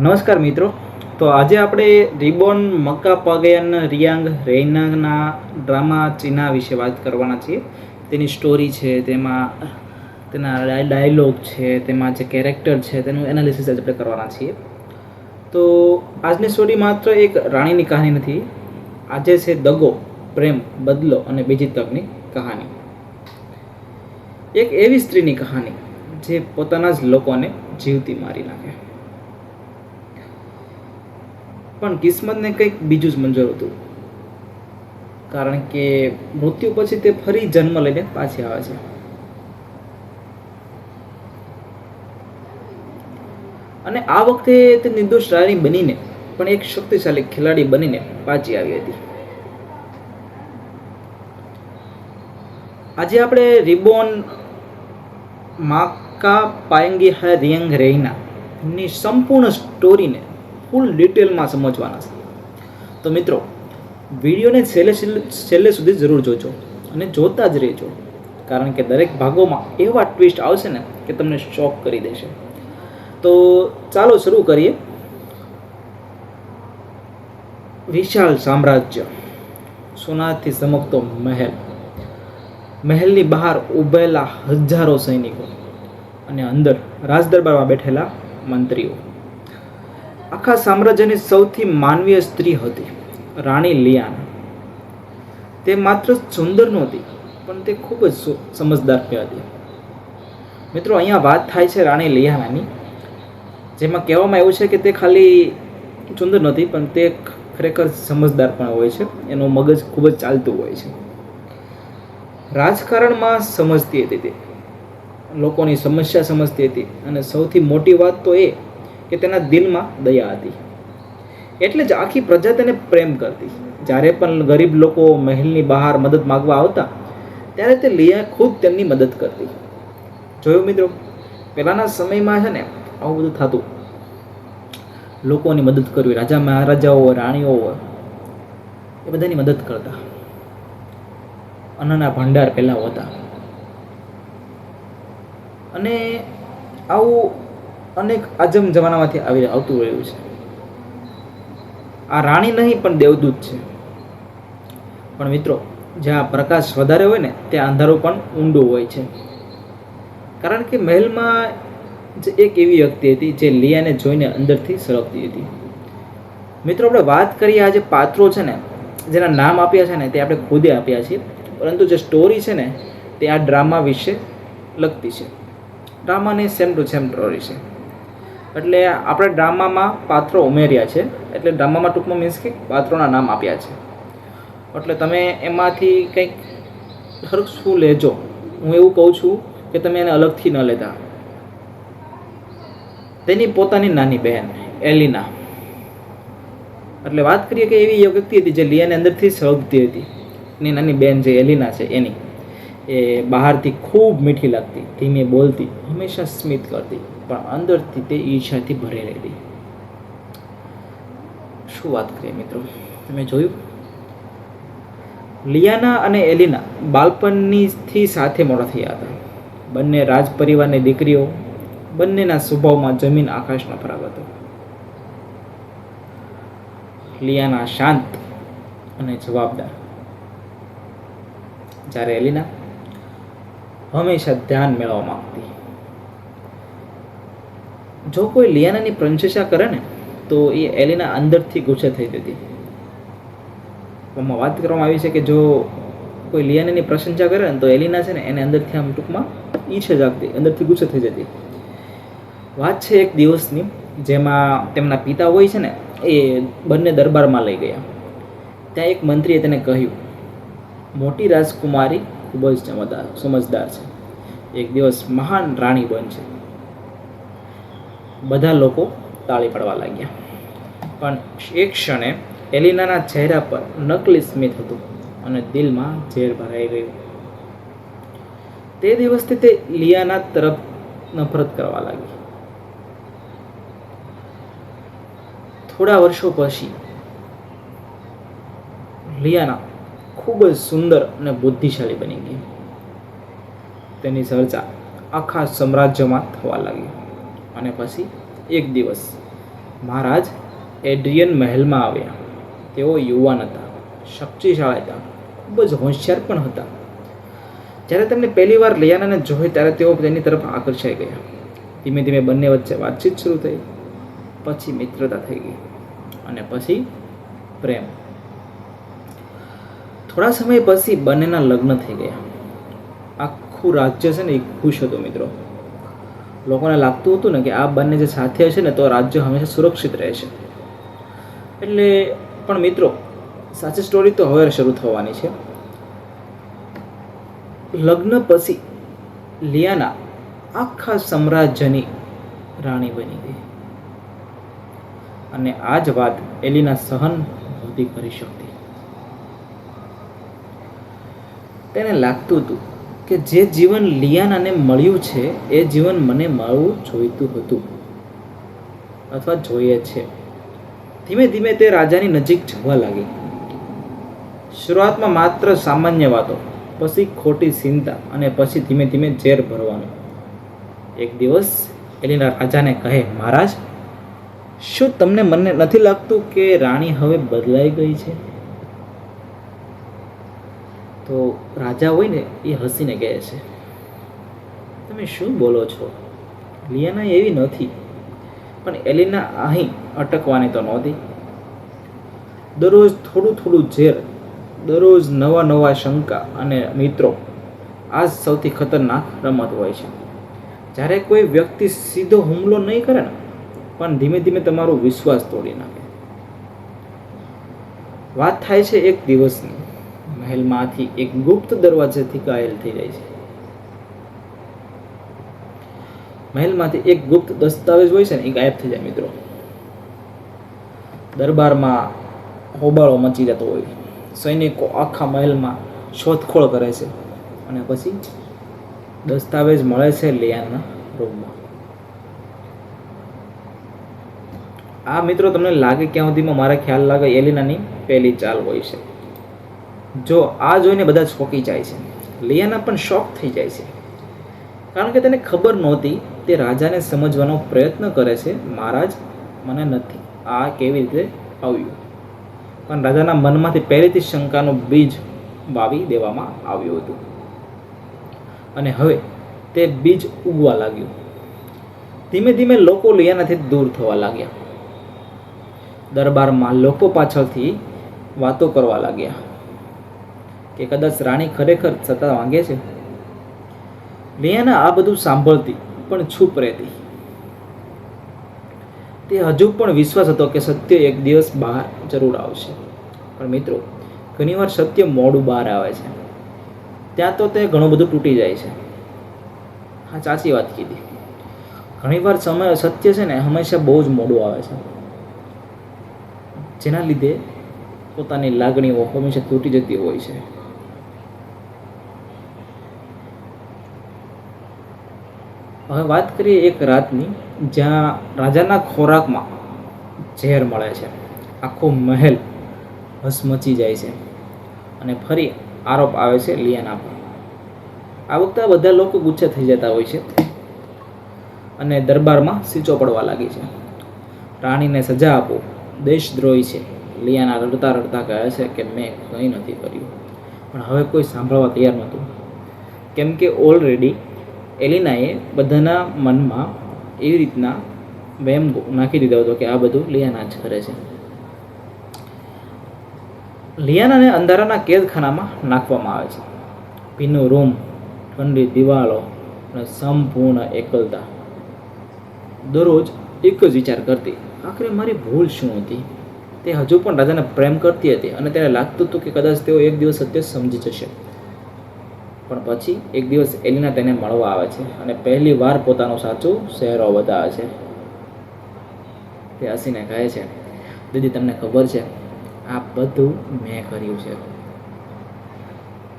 નમસ્કાર મિત્રો. તો આજે આપણે રિબોન મકાપાગયાન રિયાંગ રૈનાના ડ્રામા ચીના વિશે વાત કરવાના છીએ. તેની સ્ટોરી છે, તેમાં તેના ડાયલોગ છે, તેમાં જે કેરેક્ટર છે તેનું એનાલિસિસ આજે આપણે કરવાના છીએ. તો આજની સ્ટોરી માત્ર એક રાણીની કહાની નથી. આજે છે દગો, પ્રેમ, બદલો અને બીજી તકની કહાની. એક એવી સ્ત્રીની કહાની જે પોતાના જ લોકોને જીવતી મારી નાખે. પણ કિસ્મતને કંઈક બીજું જ મંજૂર હતું, કારણ કે મૃત્યુ પછી તે ફરી જન્મ લઈને પાછી આવે છે. અને આ વખતે તે નિર્દોષ રાણી બનીને પણ એક શક્તિશાળી ખેલાડી બનીને પાછી આવી હતી. આજે આપણે રિબોન માકાપાગયાન રિયાંગ રૈનાની સંપૂર્ણ સ્ટોરીને ફૂલ ડિટેલમાં સમજવાના છે. તો મિત્રો, વિડીયોને છેલ્લે સુધી જરૂર જોજો અને જોતા જ રહેજો, કારણ કે દરેક ભાગોમાં એવા ટ્વિસ્ટ આવશે ને કે તમને શોક કરી દેશે. તો ચાલો શરૂ કરીએ. વિશાળ સામ્રાજ્ય, સોનાથી ચમકતો મહેલ, મહેલની બહાર ઊભેલા હજારો સૈનિકો અને અંદર રાજદરબારમાં બેઠેલા મંત્રીઓ. આખા સામ્રાજ્યની સૌથી માનવીય સ્ત્રી હતી રાણી લિયાના. તે માત્ર સુંદર નહોતી, પણ તે ખૂબ જ સમજદાર હતી. મિત્રો, અહીંયા વાત થાય છે રાણી લિયાનાની, જેમાં કહેવામાં આવ્યું છે કે તે ખાલી સુંદર નહોતી, પણ તે ખરેખર સમજદાર પણ હોય છે. એનું મગજ ખૂબ જ ચાલતું હોય છે. રાજકારણમાં સમજતી હતી, તે લોકોની સમસ્યા સમજતી હતી, અને સૌથી મોટી વાત તો એ કે તેના દિલમાં દયા હતી. એટલે જ આખી પ્રજા તેને પ્રેમ કરતી. જ્યારે પણ ગરીબ લોકો મહેલની બહાર મદદ માગવા આવતા, ત્યારે તે લિયા ખુદ તેમની મદદ કરતી. જોયું મિત્રો, પહેલાના સમયમાં છે ને આવું બધું થતું. લોકોની મદદ કરવી, રાજા મહારાજાઓ, રાણીઓ એ બધાની મદદ કરતા. અન્નના ભંડાર પહેલા હતા. અને આવું અનેક આજમ જમાનામાંથી આવતું રહ્યું છે. આ રાણી નહીં પણ દેવદૂત છે. પણ મિત્રો, જ્યાં પ્રકાશ વધારે હોય ને ત્યાં અંધારું પણ ઊંડું હોય છે. કારણ કે મહેલમાં જ એક એવી વ્યક્તિ હતી જે લિયાને જોઈને અંદરથી સળગતી હતી. મિત્રો, આપણે વાત કરીએ આજે પાત્રો છે ને જેના નામ આપ્યા છે ને તે આપણે ખુદે આપ્યા છીએ, પરંતુ જે સ્ટોરી છે ને તે આ ડ્રામા વિશે લગતી છે. ડ્રામાની સેમ ટુ સેમ સ્ટોરી છે. એટલે આપણે ડ્રામામાં પાત્રો ઉમેર્યા છે. એટલે ડ્રામામાં ટૂંકમાં મીન્સ કે પાત્રોના નામ આપ્યા છે. એટલે તમે એમાંથી કંઈક હરખું લેજો. હું એવું કહું છું કે તમે એને અલગથી ન લેતા. તેની પોતાની નાની બહેન એલિના. એટલે વાત કરીએ કે એવી વ્યક્તિ હતી જે લિયાને અંદરથી સળગતી હતી. એની નાની બહેન જે એલિના છે એની, એ બહારથી ખૂબ મીઠી લાગતી, ધીમે બોલતી, હંમેશા સ્મિત કરતી, પણ અંદરથી તે ઈર્ષાથી ભરેલી હતી. શું વાત કરીએ મિત્રો, તમે જોયું? લિયાના અને એલિના બાળપણથી સાથે મોટા થયા હતા. બંને રાજ પરિવારની દીકરીઓ. બંનેના સ્વભાવમાં જમીન આકાશનો ફરક હતો. લિયાના શાંત અને જવાબદાર, જ્યારે એલિના હંમેશા ધ્યાન મેળવવા માંગતી. જો કોઈ લિયાનાની પ્રશંસા કરે ને તો એ એલિના અંદરથી ગુસ્સે થઈ જતી. વાત કરવામાં આવી છે કે જો કોઈ લિયાનાની પ્રશંસા કરે ને તો એલિના છે ને એને અંદરથી આમ ટૂંકમાં ઈચ્છા જાગતી, અંદરથી ગુસ્સે થઈ જતી. વાત છે એક દિવસની, જેમાં તેમના પિતા હોય છે ને એ બંને દરબારમાં લઈ ગયા. ત્યાં એક મંત્રીએ તેને કહ્યું, મોટી રાજકુમારી ખૂબ જ સમજદાર છે, એક દિવસ મહાન રાણી બનશે. બધા લોકો તાળી પાડવા લાગ્યા. પણ એક ક્ષણે એલિનાના ચહેરા પર નકલી સ્મિત હતું અને દિલમાં ઝેર ભરાઈ ગયું. તે દિવસથી તે લિયાના તરફ નફરત કરવા લાગી. થોડા વર્ષો પછી લિયાના ખૂબ જ સુંદર અને બુદ્ધિશાળી બની ગઈ. તેની ચર્ચા આખા સામ્રાજ્યમાં થવા લાગી. અને પછી એક દિવસ મહારાજ એડ્રિયન મહેલમાં આવ્યા. તેઓ યુવાન હતા, શક્તિશાળી હતા, ખૂબ જ હોશિયાર પણ હતા. જ્યારે તેમને પહેલી વાર લિયાનાને જોઈ ત્યારે તેઓ તેની તરફ આકર્ષાઈ ગયા. ધીમે ધીમે બંને વચ્ચે વાતચીત શરૂ થઈ, પછી મિત્રતા થઈ ગઈ અને પછી પ્રેમ. થોડા સમય પછી બંનેના લગ્ન થઈ ગયા. આખું રાજ્ય છે ને એ ખુશ હતું મિત્રો. લોકોને લાગતું હતું ને કે આ બંને જે સાથે હશે ને તો રાજ્ય હંમેશા સુરક્ષિત રહેશે. એટલે પણ મિત્રો, સાચી સ્ટોરી તો હવે શરૂ થવાની છે. લગ્ન પછી લિયાના આખા સામ્રાજ્યની રાણી બની ગઈ અને આ જ વાત એલિના સહન નહોતી કરી શકતી. તેને લાગતું હતું કે જે જીવન લિયાનાને મળ્યું છે એ જીવન મને મળવું જોઈતું હતું અથવા જોઈએ છે. ધીમે ધીમે તે રાજાની નજીક જવા લાગી. શરૂઆતમાં માત્ર સામાન્ય વાતો, પછી ખોટી ચિંતા અને પછી ધીમે ધીમે ઝેર ભરવાનું. એક દિવસ એલિના રાજાને કહે, મહારાજ, શું તમને મને નથી લાગતું કે રાણી હવે બદલાઈ ગઈ છે? તો રાજા હોય ને એ હસીને કહે છે, તમે શું બોલો છો? લિયાના એવી નથી. પણ એલિના અહીં અટકવાની તો નહોતી. દરરોજ થોડું થોડું ઝેર, દરરોજ નવા નવા શંકા અને મિત્રો, આ સૌથી ખતરનાક રમત હોય છે. જ્યારે કોઈ વ્યક્તિ સીધો હુમલો નહીં કરે ને, પણ ધીમે ધીમે તમારો વિશ્વાસ તોડી નાખે. વાત થાય છે એક દિવસની. મહેલમાંથી એક ગુપ્ત દરવાજાથી ગાયલ થઈ જાય છે. મહેલમાંથી એક ગુપ્ત દસ્તાવેજ હોય છે ને એ ગાયબ થઈ જાય મિત્રો. દરબારમાં હોબાળો મચી જતો હોય. સૈનિકો આખા મહેલમાં શોધખોળ કરે છે અને પછી દસ્તાવેજ મળે છે લિયાના રૂમમાં. આ મિત્રો તમને લાગે ક્યાં સુધીમાં મારા ખ્યાલ લાગે એલિનાની પહેલી ચાલ હોય છે. જો આ જોઈને બધા ચોંકી જાય છે. લિયાના પણ શોક થઈ જાય છે, કારણ કે તેને ખબર નહોતી. તે રાજાને સમજવાનો પ્રયત્ન કરે છે, મહારાજ, મને નથી આ કેવી રીતે આવ્યું. પણ રાજાના મનમાંથી પહેલેથી શંકાનું બીજ વાવી દેવામાં આવ્યું હતું અને હવે તે બીજ ઉગવા લાગ્યું. ધીમે ધીમે લોકો લિયાનાથી દૂર થવા લાગ્યા. દરબારમાં લોકો પાછળથી વાતો કરવા લાગ્યા કે કદાચ રાણી ખરેખર સત્તા માંગે છે. લિયાના આ બધું સાંભળતી પણ ચૂપ રહેતી. તે હજુ પણ વિશ્વાસ હતો કે સત્ય એક દિવસ બહાર જરૂર આવશે. પણ મિત્રો, ઘણીવાર સત્ય મોડું બહાર આવે છે. ત્યાં તો તે ઘણું બધું તૂટી જાય છે. હા, સાચી વાત કીધી. ઘણીવાર સત્ય છે ને હંમેશા બહુ જ મોડું આવે છે, જેના લીધે પોતાની લાગણીઓ હંમેશા તૂટી જતી હોય છે. હવે વાત કરીએ એક રાતની, જ્યાં રાજાના ખોરાકમાં ઝેર મળે છે. આખો મહેલ હસમચી જાય છે અને ફરી આરોપ આવે છે લિયાના પર. આ વખતે બધા લોકો ગુસ્સે થઈ જતા હોય છે અને દરબારમાં સીચો પડવા લાગી છે. રાણીને સજા આપો, દેશદ્રોહી છે. લિયાના રડતા રડતા કહે છે કે મેં કંઈ નથી કર્યું. પણ હવે કોઈ સાંભળવા તૈયાર નહોતું, કેમ કે ઓલરેડી એલિનાએ બધાના મનમાં એવી રીતના વહેમ નાખી દીધો હતો કે આ બધું લિયાના જ કરે છે. લિયાનાને અંધારાના કેદખાનામાં નાખવામાં આવે છે. ભીનું રૂમ, ઠંડી દિવાલો અને સંપૂર્ણ એકલતા. દરરોજ એક જ વિચાર કરતી, આખરે મારી ભૂલ શું હતી? તે હજુ પણ રાજાને પ્રેમ કરતી હતી અને તેને લાગતું હતું કે કદાચ તેઓ એક દિવસ સત્ય સમજી જશે. પણ પછી એક દિવસ એલિના તેને મળવા આવે છે અને પહેલી વાર પોતાનું સાચું ચહેરો બતાવે છે. તે હસીને કહે છે, દીદી, તમને ખબર છે, આ બધું મેં કર્યું છે.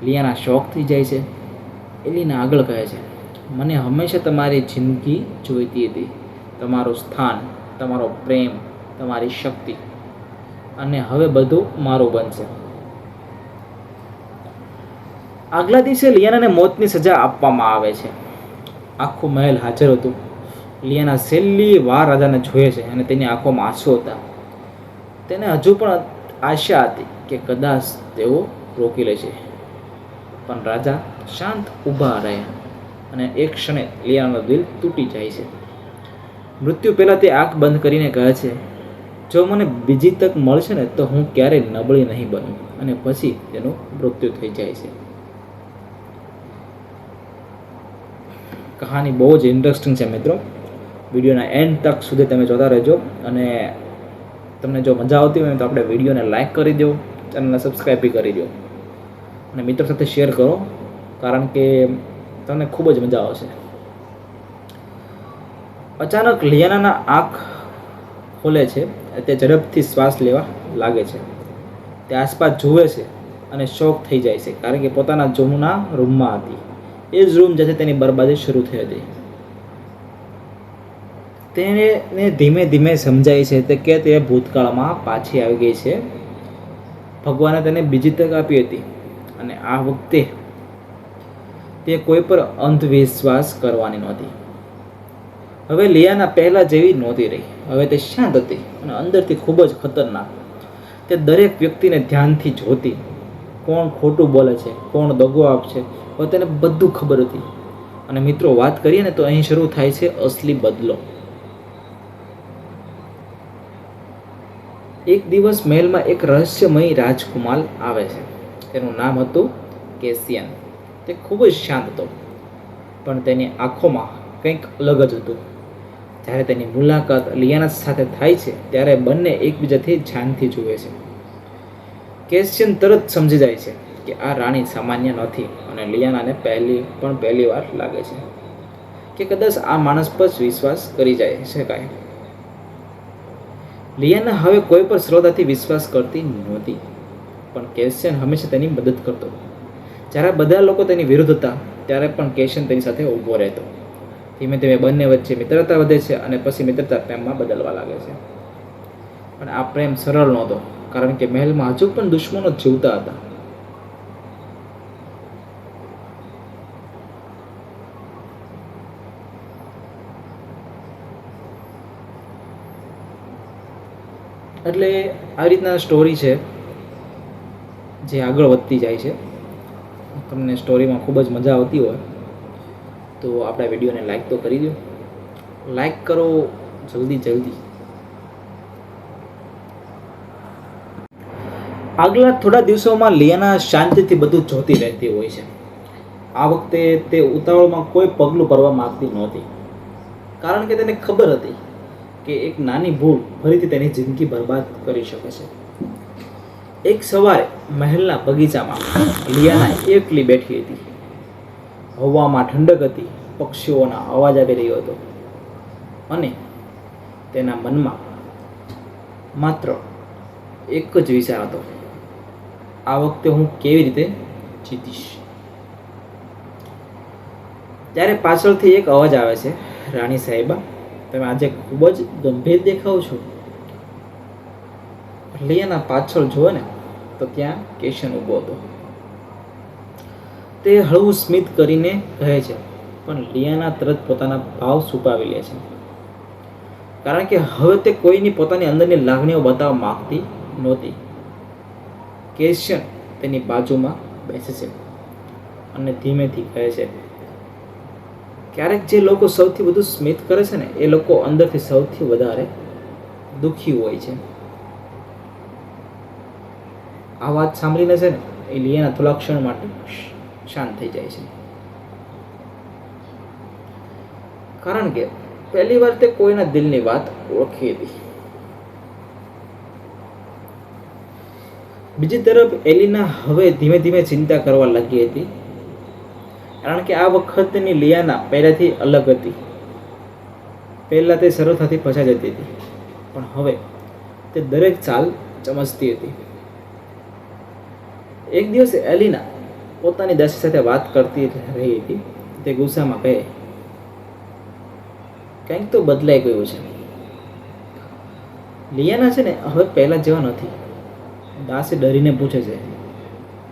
લિયાના શોક થઈ જાય છે. એલિના આગળ કહે છે, મને હંમેશા તમારી જિંદગી જોઈતી હતી. તમારું સ્થાન, તમારો પ્રેમ, તમારી શક્તિ, અને હવે બધું મારું બનશે. આગલા દિવસે લિયાનાને મોતની સજા આપવામાં આવે છે. આખું મહેલ હાજર હતું. લિયાના છેલ્લી વાર રાજાને જોઈએ છે અને તેની આંખોમાં આંસુ હતા. તેને હજુ પણ આશા હતી કે કદાચ તેઓ રોકી લેશે, પણ રાજા શાંત ઊભા રહ્યા અને એક ક્ષણે લિયાનાનું દિલ તૂટી જાય છે. મૃત્યુ પહેલાં તે આંખ બંધ કરીને કહે છે, જો મને બીજી તક મળશે ને તો હું ક્યારેય નબળી નહીં બનું. અને પછી તેનું મૃત્યુ થઈ જાય છે. કહાની બહુ જ ઇન્ટરેસ્ટિંગ છે મિત્રો. વિડીયોના એન્ડ તક સુધી તમે જોતા રહેજો અને તમને જો મજા આવતી હોય તો આપણે વિડીયોને લાઇક કરી દો, ચેનલને સબસ્ક્રાઈબ બી કરી દો અને મિત્રો સાથે શેર કરો, કારણ કે તમને ખૂબ જ મજા આવશે. અચાનક લિયાનાના આંખ ખોલે છે. તે ઝડપથી શ્વાસ લેવા લાગે છે. તે આસપાસ જુએ છે અને શોક થઈ જાય છે, કારણ કે પોતાના જૂના રૂમમાં હતી. એ જ રૂમ જેથી તેની બરબાદી શરૂ થઈ હતી. તેને ધીમે ધીમે સમજાય છે કે તે ભૂતકાળમાં પાછી આવી ગઈ છે. ભગવાને તેને બીજી તક આપી હતી અને આ વખતે તે કોઈ પર અંધવિશ્વાસ કરવાની નહોતી. હવે લિયાના પહેલાં જેવી નહોતી રહી. હવે તે શાંત હતી અને અંદરથી ખૂબ જ ખતરનાક. તે દરેક વ્યક્તિને ધ્યાનથી જોતી. કોણ ખોટું બોલે છે, કોણ દગો આપશે, હવે તેને બધું ખબર હતી. અને મિત્રો વાત કરીએ ને તો અહીં શરૂ થાય છે અસલી બદલો. એક દિવસ મહેલમાં એક રહસ્યમય રાજકુમાર આવે છે. તેનું નામ હતું કેશિયન. તે ખૂબ જ શાંત હતો, પણ તેની આંખોમાં કંઈક અલગ જ હતું. જ્યારે તેની મુલાકાત લિયાના સાથે થાય છે ત્યારે બંને એકબીજાથી ધ્યાનથી જુએ છે. કેશિયન તરત સમજી જાય છે કે આ રાણી સામાન્ય નથી અને લિયાનાને પહેલી વાર લાગે છે કે કદાચ આ માણસ પર વિશ્વાસ કરી જાય શકાય. લિયાના હવે કોઈ પર શ્રદ્ધાથી વિશ્વાસ કરતી નહોતી, પણ કેશિયન હંમેશા તેની મદદ કરતો. જ્યારે બધા લોકો તેની વિરુદ્ધ હતા ત્યારે પણ કેશિયન તેની સાથે ઊભો રહેતો. ધીમે ધીમે બંને વચ્ચે મિત્રતા વધે છે અને પછી મિત્રતા પ્રેમમાં બદલવા લાગે છે. પણ આ પ્રેમ સરળ નહોતો, કારણ કે મહેલમાં હજુ પણ દુશ્મનો જીવતા હતા. એટલે આવી રીતના સ્ટોરી છે જે આગળ વધતી જાય છે. તમને સ્ટોરીમાં ખૂબ જ મજા આવતી હોય તો આપણા વિડીયોને લાઈક તો કરી દો. લાઈક કરો જલ્દી. આગલા થોડા દિવસોમાં લિયાના શાંતિથી બધું જોતી રહેતી હોય છે. આ વખતે તે ઉતાવળમાં કોઈ પગલું ભરવા માંગતી નહોતી, કારણ કે તેને ખબર હતી કે એક નાની ભૂલ ફરીથી તેની જિંદગી બરબાદ કરી શકે છે. એક સવારે મહેલના બગીચામાં લિયાના એકલી બેઠી હતી. હવામાં ઠંડક હતી, પક્ષીઓના અવાજ આવી રહ્યો હતો અને તેના મનમાં માત્ર એક જ વિચાર હતો, આ વખતે હું કેવી રીતે જીતીશ. ત્યારે પાછળથી એક અવાજ આવે છે, રાણી સાહેબા, તમે આજે ખૂબ જ ગંભીર દેખાવ છો. લિયાના પાછળ જુઓ ને તો ત્યાં કેશન ઊભો હતો. તે હળવું સ્મિત કરીને કહે છે, પણ લિયાના તરત પોતાના ભાવ છુપાવી લે છે, કારણ કે હવે તે કોઈની પોતાની અંદરની લાગણીઓ બતાવવા માંગતી નહોતી. કેશન તેની બાજુમાં બેસે છે અને ધીમેથી કહે છે, ક્યારેક જે લોકો સૌથી વધુ સ્મિત કરે છે ને એ લોકો અંદરથી સૌથી વધારે દુઃખી હોય છે. આ વાત સાંભળીને છે ને એ લિયાના થોડા ક્ષણ માટે શાંત થઈ જાય છે, કારણ કે પહેલી વાર તે કોઈના દિલની વાત ઓળખી હતી. બીજી તરફ એલિના હવે ધીમે ધીમે ચિંતા કરવા લાગી હતી, કારણ કે આ વખતની લિયાના પહેલાથી અલગ હતી. પહેલાં તે સરળતાથી ફસાઈ જતી હતી, પણ હવે તે દરેક ચાલ સમજતી હતી. એક દિવસ એલિના પોતાની દાસી સાથે વાત કરતી રહી હતી. તે ગુસ્સામાં કહે, કંઈક તો બદલાઈ ગયું છે. લિયાના છે ને હવે પહેલાં જેવા નથી. દાસી ડરીને પૂછે છે,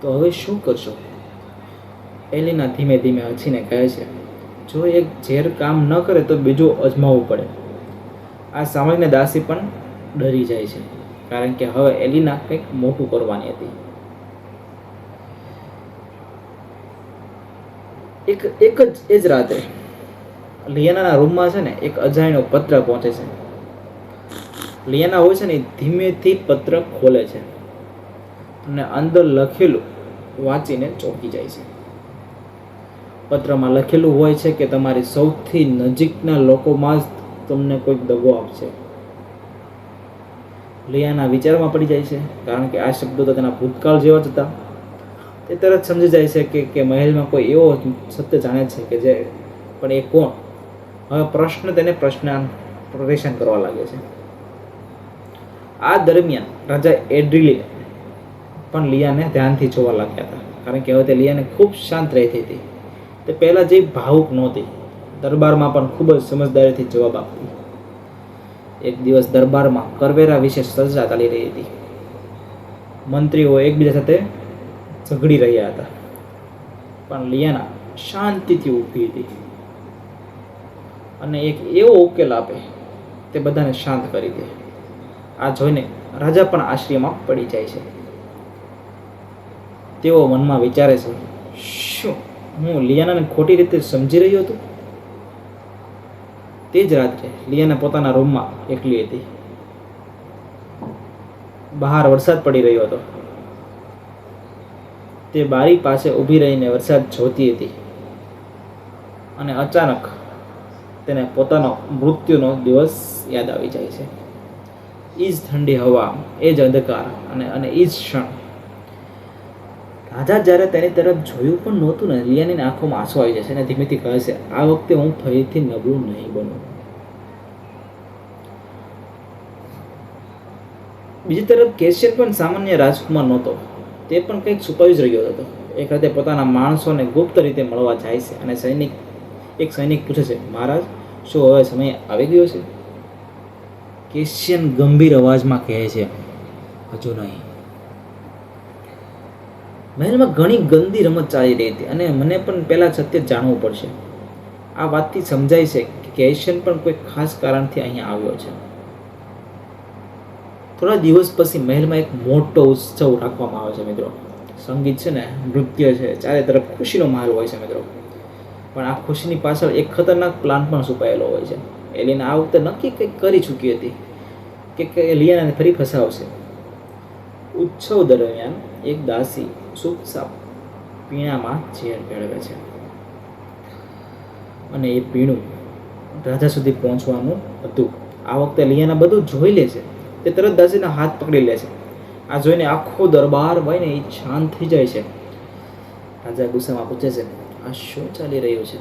તો હવે શું કરશો? એલિના ધીમે ધીમે હસીને કહે છે, જો એક ઝેર કામ ન કરે તો બીજું અજમાવવું પડે. આ સાંભળીને દાસી પણ ડરી જાય છે, કારણ કે હવે એલિના કંઈક મોટું કરવાની હતી. એક જ એ જ રાતે લિયાનાના રૂમમાં છે ને એક અજાણ્યો પત્ર પહોંચે છે. લિયાના હોય છે ને ધીમેથી પત્ર ખોલે છે અને અંદર લખેલું વાંચીને ચોંકી જાય છે. પત્રમાં લખેલું હોય છે કે તમારી સૌથી નજીકના લોકોમાં જ તમને કોઈક દગો આપશે. લિયાના વિચારમાં પડી જાય છે, કારણ કે આ શબ્દો તો તેના ભૂતકાળ જેવા જ હતા. તે તરત સમજી જાય છે કે મહેલમાં કોઈ એવો સત્ય જાણે છે કે જે પણ એ કોણ. હવે પ્રશ્ન તેને પરેશાન કરવા લાગે છે. આ દરમિયાન રાજા એડ્રીલે પણ લિયાને ધ્યાનથી જોવા લાગ્યા હતા, કારણ કે હવે તે લિયાને ખૂબ શાંત રહેતી હતી. તે પહેલાં જે ભાવુક નહોતી, દરબારમાં પણ ખૂબ જ સમજદારીથી જવાબ આપતી. એક દિવસ દરબારમાં કરવેરા વિશે ચર્ચા ચાલી રહી હતી. મંત્રીઓ એકબીજા સાથે ઝઘડી રહ્યા હતા, પણ લિયાના શાંતિથી ઊભી હતી અને એક એવો ઉકેલ આપે તે બધાને શાંત કરી દે. આ જોઈને રાજા પણ આશ્ચર્યમાં પડી જાય છે. તેઓ મનમાં વિચારે છે, શું હું લિયાનાને ખોટી રીતે સમજી રહ્યો હતો? તે જ રાત્રે લિયાના પોતાના રૂમમાં એકલી હતી. બહાર વરસાદ પડી રહ્યો હતો. તે બારી પાસે ઊભી રહીને વરસાદ જોતી હતી અને અચાનક તેને પોતાનો મૃત્યુનો દિવસ યાદ આવી જાય છે. એ જ ઠંડી હવા, એ જ અંધકાર અને એ જ ક્ષણ. રાજા જ્યારે તેની તરફ જોયું પણ નહોતું ને, લિયાની આંખોમાં આંસુ આવી જશે અને ધીમેથી કહે છે, આ વખતે હું ફરીથી નબળું નહીં બનું. બીજી તરફ કેશિયન પણ સામાન્ય રાજકુમાર નહોતો. તે પણ કંઈક છુપાવી જ રહ્યો હતો. એક રાતે પોતાના માણસોને ગુપ્ત રીતે મળવા જાય છે અને એક સૈનિક પૂછે છે, મહારાજ, શું હવે સમય આવી ગયો છે? કેશિયન ગંભીર અવાજમાં કહે છે, હજુ નહીં. મહેલમાં ઘણી ગંદી રમત ચાલી રહી હતી અને મને પણ પહેલાં સત્ય જાણવું પડશે. આ વાતથી સમજાય છે કે કેશિયન પણ કોઈ ખાસ કારણથી અહીંયા આવ્યો છે. થોડા દિવસ પછી મહેલમાં એક મોટો ઉત્સવ રાખવામાં આવે છે મિત્રો. સંગીત છે ને, નૃત્ય છે, ચારે તરફ ખુશીનો માહોલ હોય છે મિત્રો. પણ આ ખુશીની પાછળ એક ખતરનાક પ્લાન પણ છુપાયેલો હોય છે. એલિના આ વખતે નક્કી કંઈક કરી ચૂકી હતી કે લિયાનાને ફરી ફસાવશે. ઉત્સવ દરમિયાન એક દાસી ચૂપચાપ પીણામાં ઝેર ભેળવે છે અને એ પીણું રાજા સુધી પહોંચવાનું હતું. આ વખતે લિયાના બધું જોઈ લે છે. તે તરત દાસીના હાથ પકડી લે છે. આ જોઈને આખો દરબાર હોય ને એ શાંત થઈ જાય છે. રાજા ગુસ્સામાં પૂછે છે, આ શું ચાલી રહ્યું છે?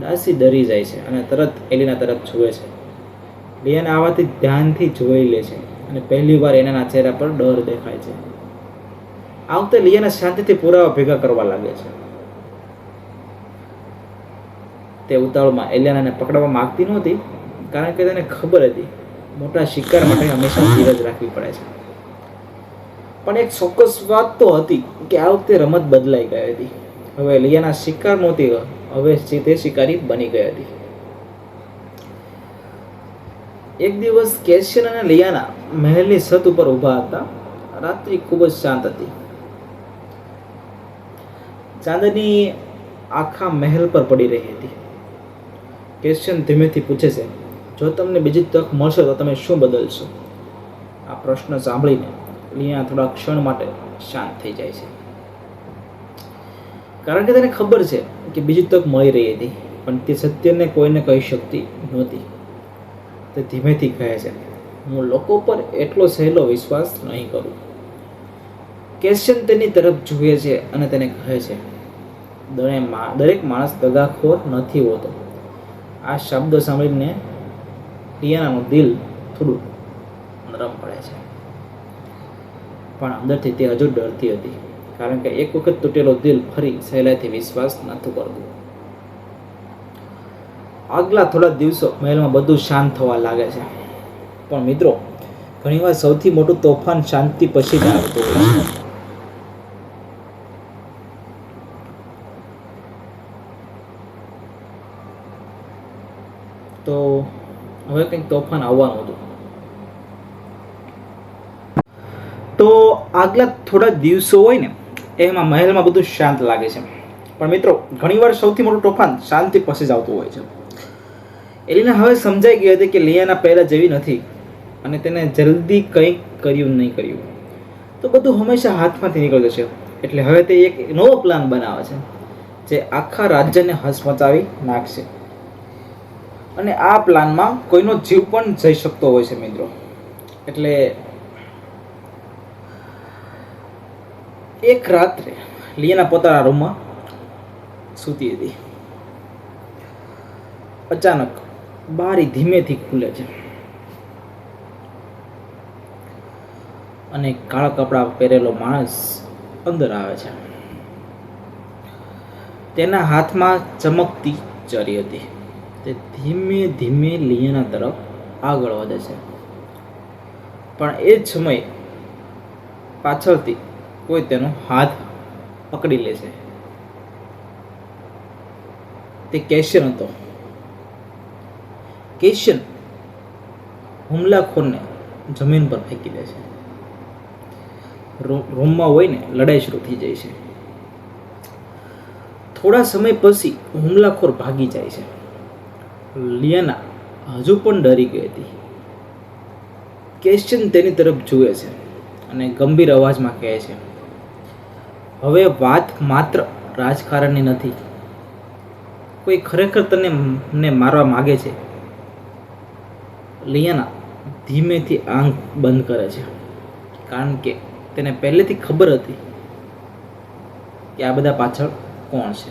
દાસી ડરી જાય છે અને તરત એલિના તરફ જુએ છે. લિયાને આવાથી ધ્યાનથી જોઈ લે છે અને પહેલી વાર એના ચહેરા પર ડર દેખાય છે. આ વખતે લિયાને શાંતિથી પુરાવા ભેગા કરવા લાગે છે. તે ઉતાવળમાં એલિયાનાને પકડવા માંગતી નહોતી, કારણ કે તેને ખબર હતી મોટા શિકાર માટે હંમેશા ધીરજ રાખવી પડે છે. પણ એક ચોક્કસ વાત તો હતી કે આ વખતે રમત બદલાઈ ગઈ હતી. હવે લિયાના શિકાર નહોતી, હવે તે શિકારી બની ગઈ હતી. એક દિવસ કેશિયન અને લિયાના મહેલની છત ઉપર ઊભા હતા. રાત્રિ ખૂબ જ શાંત હતી. ચાંદની આખા મહેલ પર પડી રહી હતી. કેશિયન ધીમેથી પૂછે છે, જો તમને બીજી તક મળશે તો તમે શું બદલશો? આ પ્રશ્ન સાંભળીને લિયા થોડા ક્ષણ માટે શાંત થઈ જાય છે, કારણ કે તેને ખબર છે કે બીજી તક મળી રહી હતી, પણ તે સત્યને કોઈને કહી શકતી નહોતી. તે ધીમેથી કહે છે, હું લોકો પર એટલો સહેલો વિશ્વાસ નહીં કરું. કેશિયન તેની તરફ જુએ છે અને તેને કહે છે, દરેક માણસ દગાખોર નથી હોતો. આ શબ્દ સાંભળીને લિયાનાનું દિલ થોડું નરમ પડે છે, પણ અંદરથી તે હજુ ડરતી હતી, કારણ કે એક વખત તૂટેલો દિલ ફરી સહેલાઈથી વિશ્વાસ નહોતું કરતું. આગલા થોડા દિવસો મહેલમાં બધું શાંત થવા લાગે છે. પણ મિત્રો, ઘણીવાર સૌથી મોટું તોફાન શાંતિ પછી જ આવતું હોય છે. તો હવે કંઈક તોફાન આવવાનું હતું. તો આગલા થોડા દિવસો હોય ને એમાં મહેલમાં બધું શાંત લાગે છે. પણ મિત્રો, ઘણીવાર સૌથી મોટું તોફાન શાંતિ પછી જ આવતું હોય છે. એલિના હવે સમજાઈ ગઈ હતી કે લિયાના પહેલા જેવી નથી અને તેને જલ્દી કંઈક કર્યું નહીં કર્યું તો બધું હંમેશા હાથમાંથી નીકળી જશે. એટલે હવે તે એક નવો પ્લાન બનાવે છે જે આખા રાજ્યને હચમચાવી નાખશે. અને આ પ્લાનમાં કોઈનો જીવ પણ જઈ શકતો હોય છે મિત્રો. એટલે એક રાત્રે લિયાના પોતાના રૂમમાં સૂતી હતી. અચાનક બારી ધીમેથી ખુલે છે અને કાળા કપડાં પહેરેલો માણસ અંદર આવે છે. તેના હાથમાં ચમકતી ચરી હતી. તે ધીમે ધીમે લિયાના તરફ આગળ વધે છે. પણ એ જ સમયે પાછળથી કોઈ તેનો હાથ પકડી લે છે. તે કેશિયન હતો. કેશિયન હુમલાખોરને જમીન પર ફેંકી દે છે. રૂમમાં હોય ને લડાઈ શરૂ થઈ જાય છે. થોડા સમય પછી હુમલાખોર ભાગી જાય છે. લિયાના હજુ પણ ડરી ગઈ હતી. કેશિયન તેની તરફ જુએ છે અને ગંભીર અવાજમાં કહે છે, હવે વાત માત્ર રાજકારણની નથી. કોઈ ખરેખર તને મારવા માગે છે. લિયાના ધીમેથી આંખ બંધ કરે છે કારણ કે તેને પહેલેથી ખબર હતી કે આ બધા પાછળ કોણ છે.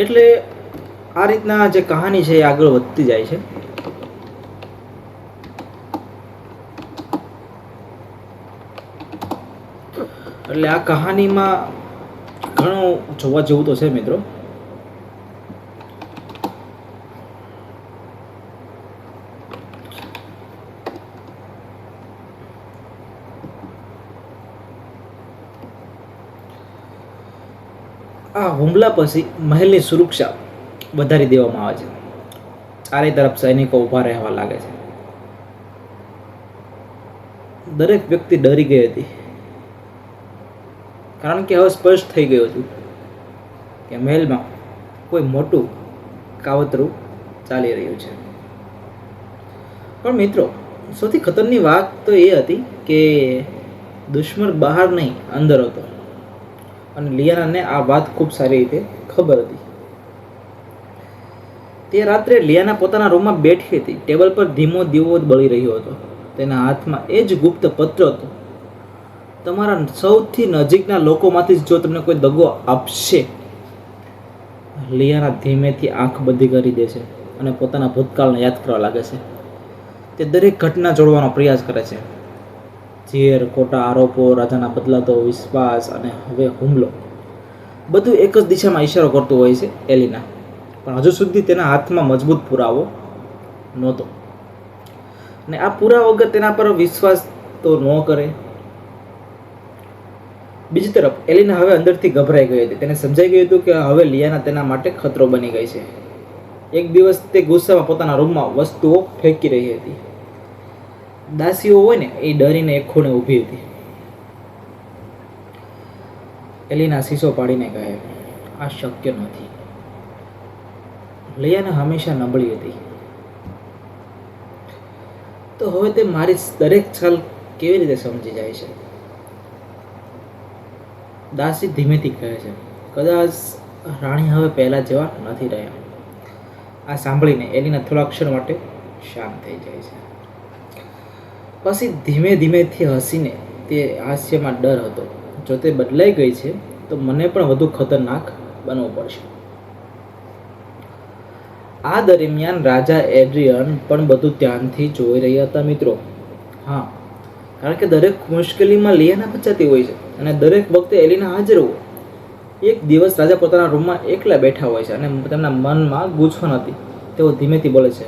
એટલે આ રીતના જે કહાની છે એ આગળ વધતી જાય છે. એટલે આ કહાનીમાં ઘણું જોવા જેવું તો છે મિત્રો. આ હુમલા પછી મહેલની સુરક્ષા વધારી દેવામાં આવે છે. ચારે તરફ સૈનિકો ઊભા રહેવા લાગે છે. દરેક વ્યક્તિ ડરી ગઈ હતી કારણ કે હવે સ્પષ્ટ થઈ ગયું હતું કે મહેલમાં કોઈ મોટું કાવતરું ચાલી રહ્યું છે. પણ મિત્રો, સૌથી ખતરનાક વાત તો એ હતી કે દુશ્મન બહાર નહીં અંદર હતો અને લિયાનાને આ વાત ખૂબ સારી રીતે ખબર હતી. તે રાત્રે લિયાના પોતાના રૂમમાં બેઠી હતી. ટેબલ પર ધીમો દીવો બળી રહ્યો હતો. તેના હાથમાં એ જ ગુપ્ત પત્ર હતો. તમારા સૌથી નજીકના લોકોમાંથી જો તમને કોઈ દગો આપશે. લિયાના ધીમેથી આંખ બંધ કરી દે છે અને પોતાના ભૂતકાળને યાદ કરવા લાગે છે. તે દરેક ઘટના જોડવાનો પ્રયાસ કરે છે. ઝેર, ખોટા આરોપો, રાજાના બદલાતો વિશ્વાસ અને હવે હુમલો, બધું એક જ દિશામાં ઈશારો કરતું હોય છે એલિના. પણ હજુ સુધી તેના હાથમાં મજબૂત પુરાવો નહોતો અને આ પુરાવા વગર તેના પર વિશ્વાસ તો ન કરે. બીજી તરફ એલિના હવે અંદરથી ગભરાઈ ગઈ હતી. તેને સમજાઈ ગયું હતું કે હવે લિયાના તેના માટે ખતરો બની ગઈ છે. એક દિવસ તે ગુસ્સામાં પોતાના રૂમમાં વસ્તુઓ ફેંકી રહી હતી. દાસીઓ હોય ને એ ડરીને એક ખૂણે ઊભી હતી. એલિના શીશો પાડીને કહે, આ શક્ય નથી. લિયાના હંમેશા નબળી હતી, તો હવે તે મારી દરેક છલ કેવી રીતે સમજી જાય છે? દાસી ધીમેથી કહે છે, કદાચ રાણી હવે પહેલા જેવા નથી રહ્યા. આ સાંભળીને એલિના થોડા ક્ષણ માટે શાંત થઈ જાય છે. પછી ધીમે ધીમેથી હસીને, તે હાસ્યમાં ડર હતો. જો તે બદલાઈ ગઈ છે તો મને પણ વધુ ખતરનાક બનવું પડશે. આ દરમિયાન રાજા એડ્રિયન પણ બધું ધ્યાનથી જોઈ રહ્યા હતા મિત્રો. હા, કારણ કે દરેક મુશ્કેલીમાં લિયાના બચાતી હોય છે અને દરેક વખતે એલિના હાજર હોય. એક દિવસ રાજા પોતાના રૂમમાં એકલા બેઠા હોય છે અને તેમના મનમાં ગૂંચવણ હતી. તેઓ ધીમેથી બોલે છે,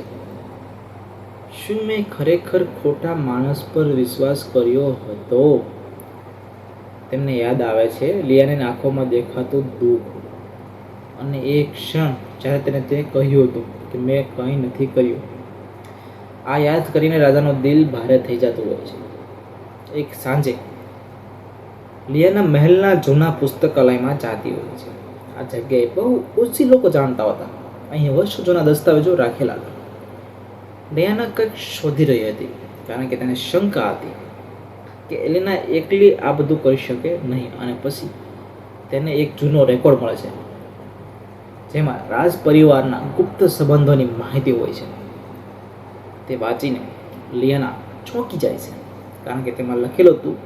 શું મેં ખરેખર ખોટા માણસ પર વિશ્વાસ કર્યો હતો? તેમને યાદ આવે છે લિયાની આંખોમાં દેખાતું દુઃખ અને એ ક્ષણ જ્યારે તેને તે કહ્યું હતું કે મેં કંઈ નથી કર્યું. આ યાદ કરીને રાજાનું દિલ ભારે થઈ જતું હોય છે. એક સાંજે લિયાના મહેલના જૂના પુસ્તકાલયમાં જાતી હોય છે. આ જગ્યાએ બહુ ઓછી લોકો જાણતા હતા. અહીં વર્ષો જૂના દસ્તાવેજો રાખેલા હતા. લિયાના કંઈક શોધી રહી હતી, કારણ કે તેને શંકા હતી કે એલિના એકલી આ બધું કરી શકે નહીં. અને પછી તેને એક જૂનો રેકોર્ડ મળે છે જેમાં રાજ પરિવારના ગુપ્ત સંબંધોની માહિતી હોય છે. તે વાંચીને લિયાના ચોંકી જાય છે, કારણ કે તેમાં લખેલું હતું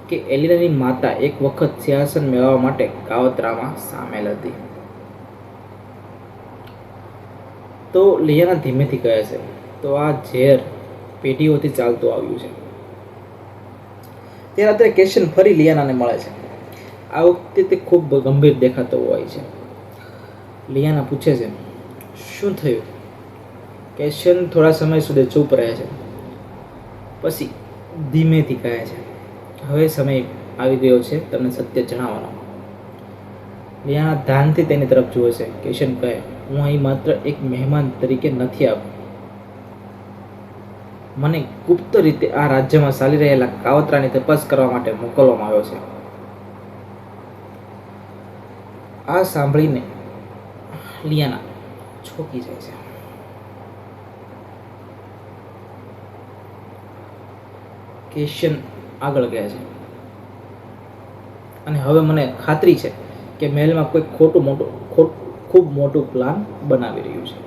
કે એલિનાની માતા એક વખત સિંહાસન મેળવવા માટે કાવતરામાં સામેલ હતી. તો લિયાના ધીમેથી કહે છે, તો આ ઝેર પેઢીઓથી ચાલતું આવ્યું છે. તે રાત્રે કેશન ફરી લિયાનાને મળે છે. આ વખતે તે ખૂબ ગંભીર દેખાતો હોય છે. લિયાના પૂછે છે, શું થયું? કેશન થોડા સમય સુધી ચૂપ રહે છે, પછી ધીમેથી કહે છે, હવે સમય આવી ગયો છે તમને સત્ય જણાવવાનો. લિયાના ધ્યાનથી તેની તરફ જુએ છે. કેશન કહે, હું અહીં માત્ર એક મહેમાન તરીકે નથી આવ્યો. મને ગુપ્ત રીતે આ રાજ્યમાં ચાલી રહેલા કાવતરાની તપાસ કરવા માટે મોકલવામાં આવ્યો છે. આ સાંભળીને લિયાના ચોંકી જાય છે. કેશન આગળ ગયા છે, અને હવે મને ખાતરી છે કે મહેલમાં કોઈ ખૂબ મોટું પ્લાન બનાવી રહ્યું છે.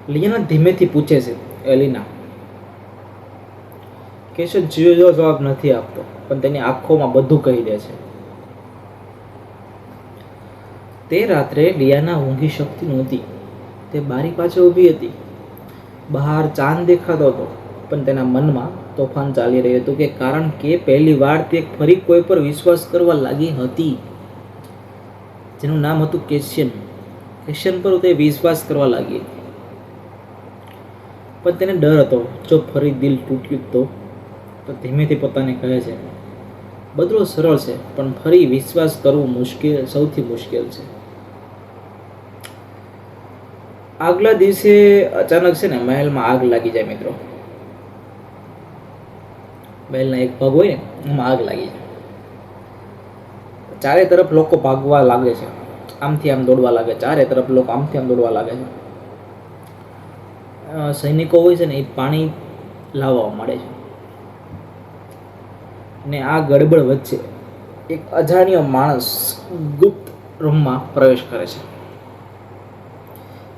લિયાના ધીમેથી પૂછે છે, એલિના? કેશન જીવો જવાબ નથી આપતો, પણ તેની આંખોમાં બધું કહી દે છે. તે રાત્રે લિયાના ઊંઘી શકતી નહોતી. તે બારી પાછળ ઊભી હતી. બહાર ચાંદ દેખાતો હતો, પણ તેના મનમાં તોફાન ચાલી રહ્યું હતું, કે કારણ કે પહેલી વાર તે ફરી કોઈ પર વિશ્વાસ કરવા લાગી હતી જેનું નામ હતું કેશન. કેશન પર તે વિશ્વાસ કરવા લાગી હતી, પણ તેને ડર હતો જો ફરી દિલ તૂટ્યું તો ધીમેથી પોતાને કહે છે, બદલો સરળ છે, પણ ફરી વિશ્વાસ કરવું સૌથી મુશ્કેલ છે. આગલા દિવસે અચાનક છે ને મહેલમાં આગ લાગી જાય. મિત્રો, મહેલના એક ભાગ હોય ને એમાં આગ લાગી જાય. ચારે તરફ લોકો ભાગવા લાગે છે, આમથી આમ દોડવા લાગે. ચારે તરફ લોકો આમથી આમ દોડવા લાગે છે. સૈનિકો હોય છે ને એ પાણી લાવવા મળે છે, ને આ ગડબડ વચ્ચે એક અજાણ્યો માણસ ગુપ્ત રૂમમાં પ્રવેશ કરે છે.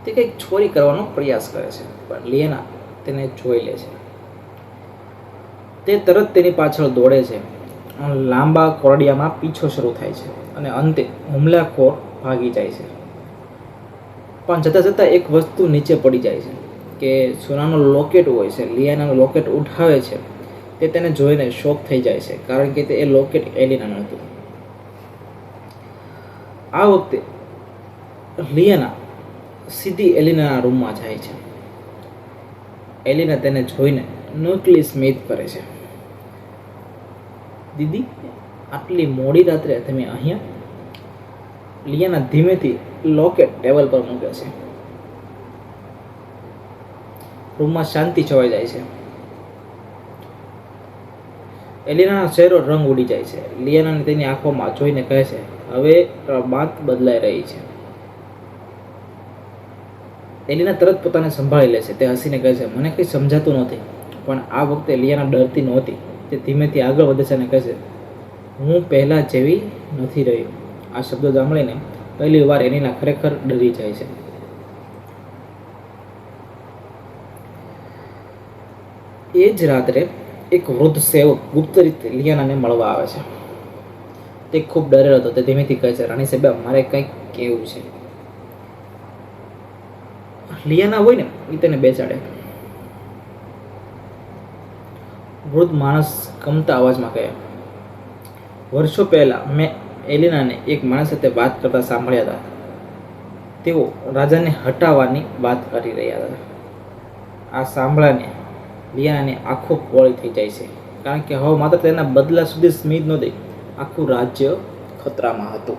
તે કંઈક ચોરી કરવાનો પ્રયાસ કરે છે, પણ લિયાના તેને જોઈ લે છે. તે તરત તેની પાછળ દોડે છે. લાંબા કોરડિયામાં પીછો શરૂ થાય છે, અને અંતે હુમલાખોર ભાગી જાય છે. પણ જતાં જતાં એક વસ્તુ નીચે પડી જાય છે, કે સોનાનો લોકેટ હોય છે. લિયાનાનો લોકેટ ઉઠાવે છે. તે તેને જોઈને શોક થઈ જાય છે, કારણ કે તે એ લોકેટ એલિનાનું હતું. આ વખતે લિયાના સીધી એલિનાના રૂમમાં જાય છે. એલિના તેને જોઈને નકલી સ્મિત કરે છે. દીદી, આટલી મોડી રાત્રે તમે અહીંયા? લિયાના ધીમેથી લોકેટ ટેબલ પર મૂકે છે. રૂમમાં શાંતિ છવાઈ જાય છે. એલિનાનો ચહેરો રંગ ઉડી જાય છે. લિયાનાને તેની આંખોમાં જોઈને કહે છે, હવે વાત બદલાઈ રહી છે. એલિના તરત પોતાને સંભાળી લે છે. તે હસીને કહે છે, મને કંઈ સમજાતું નથી. પણ આ વખતે લિયાના ડરતી નહોતી. તે ધીમેથી આગળ વધે છે અને કહે છે, હું પહેલાં જેવી નથી રહી. આ શબ્દો સાંભળીને પહેલી વાર એલિના ખરેખર ડરી જાય છે. એ જ રાત્રે એક વૃદ્ધ સેવક ગુપ્ત રીતે લિયાનાને મળવા આવે છે. તે ખૂબ ડરેલો હતો. તે ધીમેથી કહે છે, રાણી સાહેબ, મારે કંઈક કહેવું છે. લિયાના હોય ને એ તેને બેસાડે. વૃદ્ધ માણસ કમતા અવાજમાં કહે, વર્ષો પહેલા મેં એલિનાને એક માણસ સાથે વાત કરતા સાંભળ્યા હતા. તેઓ રાજાને હટાવવાની વાત કરી રહ્યા હતા. આ સાંભળાને લિયાનાની આંખો પોળી થઈ જાય છે, કારણ કે હવે માત્ર તેના બદલા સુધી સ્મિત નહોતી, આખું રાજ્ય ખતરામાં હતું.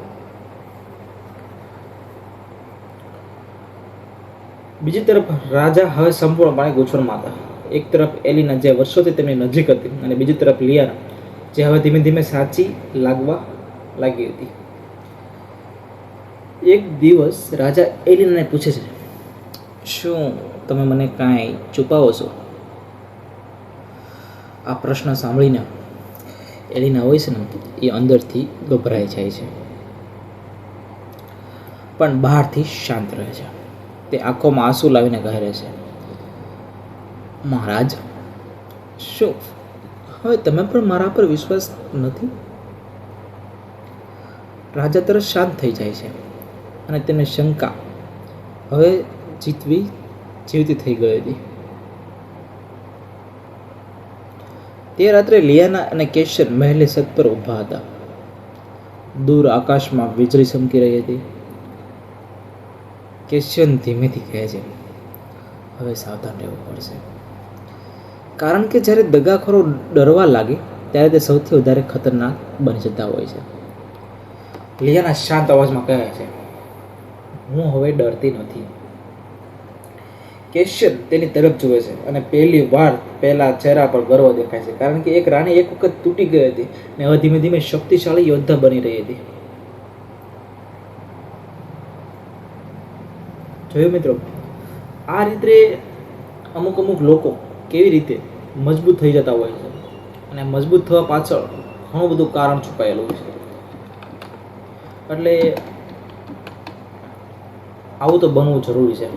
બીજી તરફ રાજા હવે સંપૂર્ણપણે ગૂંચવણમાં હતા. એક તરફ એલિના જે વર્ષોથી તેમની નજીક હતી, અને બીજી તરફ લિયાના જે હવે ધીમે ધીમે સાચી લાગવા લાગી હતી. એક દિવસ રાજા એલિનાને પૂછે છે, શું તમે મને કાંઈ છુપાવો છો? આ પ્રશ્ન સાંભળીને એલિના હોય છે ને એ અંદરથી ગભરાઈ જાય છે, પણ બહારથી શાંત રહે છે. તે આંખોમાં આંસુ લાવીને કહે છે, મહારાજ, શું હવે તમે પણ મારા પર વિશ્વાસ નથી? રાજા તરત શાંત થઈ જાય છે, અને તેની શંકા હવે જીવતી થઈ ગઈ હતી. તે રાત્રે લિયાના અને કેશર મહેલની છત પર ઊભા હતા. દૂર આકાશમાં વીજળી ચમકી રહી હતી. કેશર ધીમેથી કહે છે, હવે સાવધાન રહેવું પડશે, કારણ કે જ્યારે દગાખોરો ડરવા લાગે ત્યારે તે સૌથી વધારે ખતરનાક બની જતા હોય છે. લિયાના શાંત અવાજમાં કહે છે, હું હવે ડરતી નથી. કેશર તેની તરફ જુએ છે, અને પહેલી વાર પહેલા ચહેરા પર ગર્વ દેખાય છે, કારણ કે એક રાણી એક વખત તૂટી ગઈ હતી અને હવે ધીમે ધીમે શક્તિશાળી યોદ્ધા બની રહી હતી. જોયું મિત્રો, આ રીતે અમુક લોકો કેવી રીતે મજબૂત થઈ જતા હોય છે, અને મજબૂત થવા પાછળ ઘણું બધું કારણ છુપાયેલું છે. એટલે આવું તો બનવું જરૂરી છે.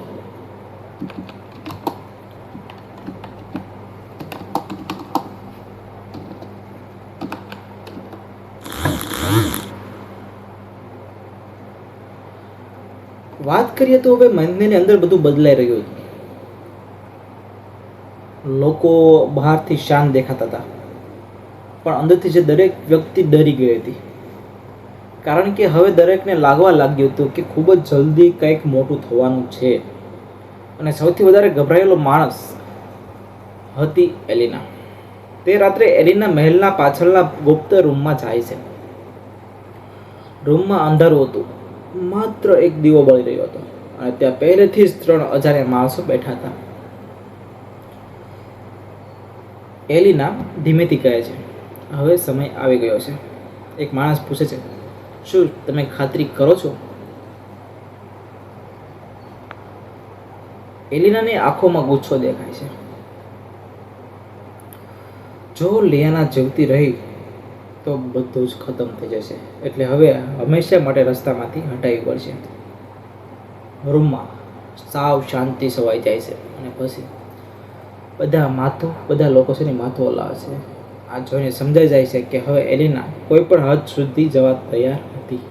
વાત કરીએ તો હવે મહિનાની અંદર બધું બદલાઈ રહ્યું હતું. લોકો બહારથી શાંત દેખાતા હતા, પણ અંદરથી જે દરેક વ્યક્તિ ડરી ગઈ હતી, કારણ કે હવે દરેકને લાગવા લાગ્યું હતું કે ખૂબ જ જલ્દી કંઈક મોટું થવાનું છે. અને સૌથી વધારે ગભરાયેલો માણસ હતી એલિના. તે રાત્રે એલિના મહેલના પાછળના ગુપ્ત રૂમમાં જાય છે. રૂમમાં અંધારું હતું, માત્ર એક દીવો બળી રહ્યો હતો, અને ત્યાં પહેલેથી જ 3 અજાણ્યા માણસો બેઠા હતા. એલિના ધીમેથી કહે છે, હવે સમય આવી ગયો છે. એક માણસ પૂછે છે, શું તમે ખાતરી કરો છો? એલિનાની આંખોમાં ગુસ્સો દેખાય છે. જો લિયાના જીવતી રહી તો બધું જ ખતમ થઈ જશે, એટલે હવે હંમેશા માટે રસ્તામાંથી હટાવી પડશે. રૂમમાં સાવ શાંતિ છવાઈ જાય છે, અને પછી બધા લોકો છે ને માથું હલાવે છે. આ જોઈને સમજાઈ જાય છે કે હવે એલિના કોઈ પણ હદ સુધી જવા તૈયાર હતી.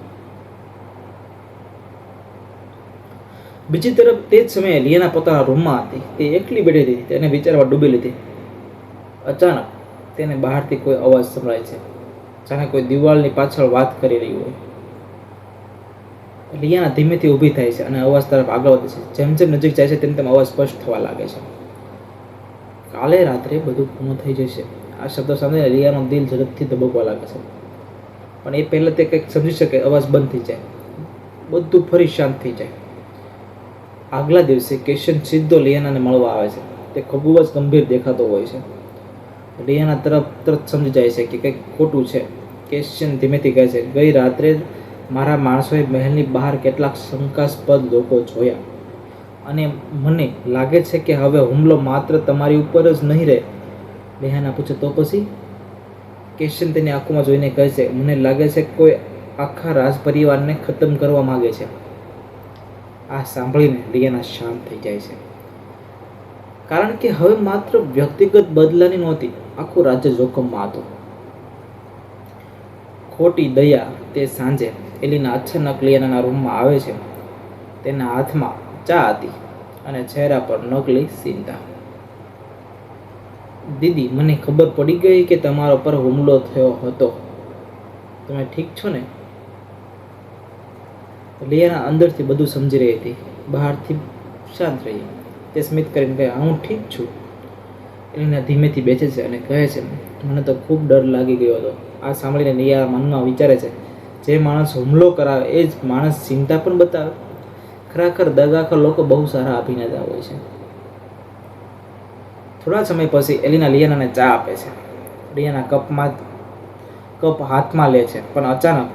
બીજી તરફ તે જ સમયે લિયાના પોતાના રૂમમાં હતી. તે એકલી બેઠી હતી, તેને વિચારમાં ડૂબી લીધી. અચાનક તેને બહારથી કોઈ અવાજ સંભળાય છે, જાણે કોઈ દિવાલની પાછળ વાત કરી રહી હોય. લિયાના ધીમેથી ઊભી થાય છે અને અવાજ તરફ આગળ વધે છે. જેમ જેમ નજીક જાય છે તેમ તેમ અવાજ સ્પષ્ટ થવા લાગે છે. કાલે રાત્રે બધું પૂર્ણ થઈ જશે. આ શબ્દો સાંભળીને લિયાનું દિલ ઝડપથી ધબકવા લાગે છે, પણ એ પહેલાં તે કંઈક સમજી શકે. અવાજ બંધ થઈ જાય, બધું ફરી શાંત થઈ જાય. આગલા દિવસે કેશન સીધો લિયાનાને મળવા આવે છે. તે ખૂબ જ ગંભીર દેખાતો હોય છે. લિયાના તરત સમજી જાય છે કે કંઈક ખોટું છે. કેશન ધીમેથી કહે છે, ગઈ રાત્રે મારા માણસોએ મહેલની બહાર કેટલાક શંકાસ્પદ લોકો જોયા, અને મને લાગે છે કે હવે હુમલો માત્ર તમારી ઉપર જ નહીં રહે. લિયાના પૂછે, તો પછી? કેશન તેની આંખોમાં જોઈને કહે છે, મને લાગે છે કોઈ આખા રાજ પરિવારને ખતમ કરવા માંગે છે. આ સાંભળીને લિયાના શાંત થઈ જાય છે, કારણ કે હવે માત્ર વ્યક્તિગત બદલાની નહોતી, આખું રાજ્ય જોખમમાં હતું. ખોટી દયા. તે સાંજે એલિના અચાનક લિયાનાના રૂમમાં આવે છે. તેના હાથમાં ચા હતી અને ચહેરા પર નકલી ચિંતા. દીદી, મને ખબર પડી ગઈ કે તમારા પર હુમલો થયો હતો. તમે ઠીક છો ને? લિયાના અંદરથી બધું સમજી રહી હતી, બહારથી શાંત રહી. તે સ્મિત કરીને કહે, હું ઠીક છું. એલિના ધીમેથી બેસે છે અને કહે છે, મને તો ખૂબ ડર લાગી ગયો હતો. આ સાંભળીને લિયા મનમાં વિચારે છે, જે માણસ હુમલો કરાવે એ જ માણસ ચિંતા પણ બતાવે. ખરેખર દગાખોર લોકો બહુ સારા અભિનેતા હોય છે. થોડા સમય પછી એલિના લિયાનાને ચા આપે છે. લિયાના કપ હાથમાં લે છે, પણ અચાનક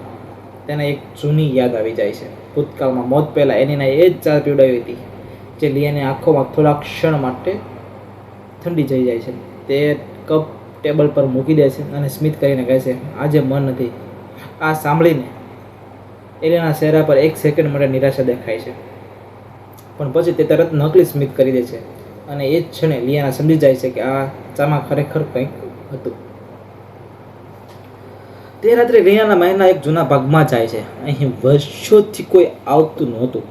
તેને એક જૂની યાદ આવી જાય છે. ભૂતકાળમાં મોત પહેલાં એલિનાએ એ જ ચા પીવડાવી હતી, જે લિયાની આંખોમાં થોડા ક્ષણ માટે ઠંડી થઈ જાય છે. તે કપ ટેબલ પર મૂકી દે છે અને સ્મિત કરીને કહે છે, આજે મન નથી. આ સાંભળીને એલિનાના ચહેરા પર એક સેકન્ડ માટે નિરાશા દેખાય છે, પણ પછી તે તરત નકલી સ્મિત કરી દે છે અને એ જ ક્ષણે લિયાના સમજી જાય છે કે આ ચામાં ખરેખર કંઈક હતું. તે રાત્રે લિયાના મહેલના એક જૂના ભાગમાં જાય છે. અહીં વર્ષોથી કોઈ આવતું નહોતું.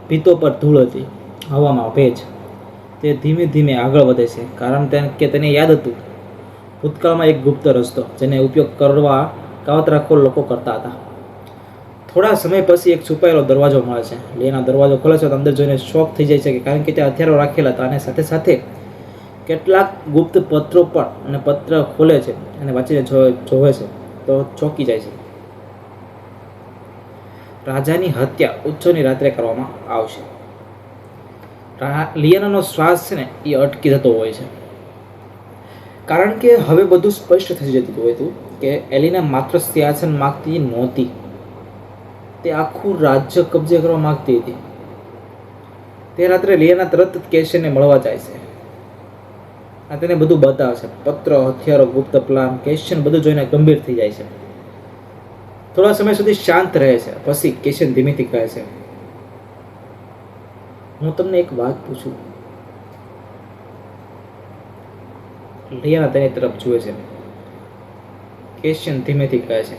ભીતો પર ધૂળ હતી, હવામાં ભેજ. તે ધીમે ધીમે આગળ વધે છે, કારણ કે તેને યાદ હતું ભૂતકાળમાં એક ગુપ્ત રસ્તો જેને ઉપયોગ કરવા કાવતરાખોર લોકો કરતા હતા. થોડા સમય પછી એક છુપાયેલો દરવાજો મળે છે. લિયાના દરવાજો ખોલે છે તો અંદર જોઈને શોક થઈ જાય છે, કારણ કે તે હથિયારો રાખેલા હતા અને સાથે સાથે કેટલાક ગુપ્ત પત્રો પણ. અને પત્ર ખોલે છે અને વાંચીને જોવે છે તો ચોંકી જાય છે. રાજાની હત્યા ઉત્સવની રાત્રે કરવામાં આવશે. લિયાનાનો શ્વાસ છે ને એ અટકી જતો હોય છે, કારણ કે હવે બધું સ્પષ્ટ થઈ જતું હોય હતું કે એલિના માત્ર સિંહાસન માગતી નહોતી, તે આખું રાજ્ય કબજે કરવા માંગતી હતી. તે રાત્રે લિયાના તરત જ કેશિયરને મળવા જાય છે અને તેને બધું બતાવે છે. પત્ર, હથિયારો, ગુપ્ત પ્લાન. કેશિયર બધું જોઈને ગંભીર થઈ જાય છે. થોડા સમય સુધી શાંત રહે છે. પછી કેશિયર ધીમેથી કહે છે, હું તમને એક વાત પૂછું. લિયાના તેની તરફ જુએ છે. કેશિયર ધીમેથી કહે છે,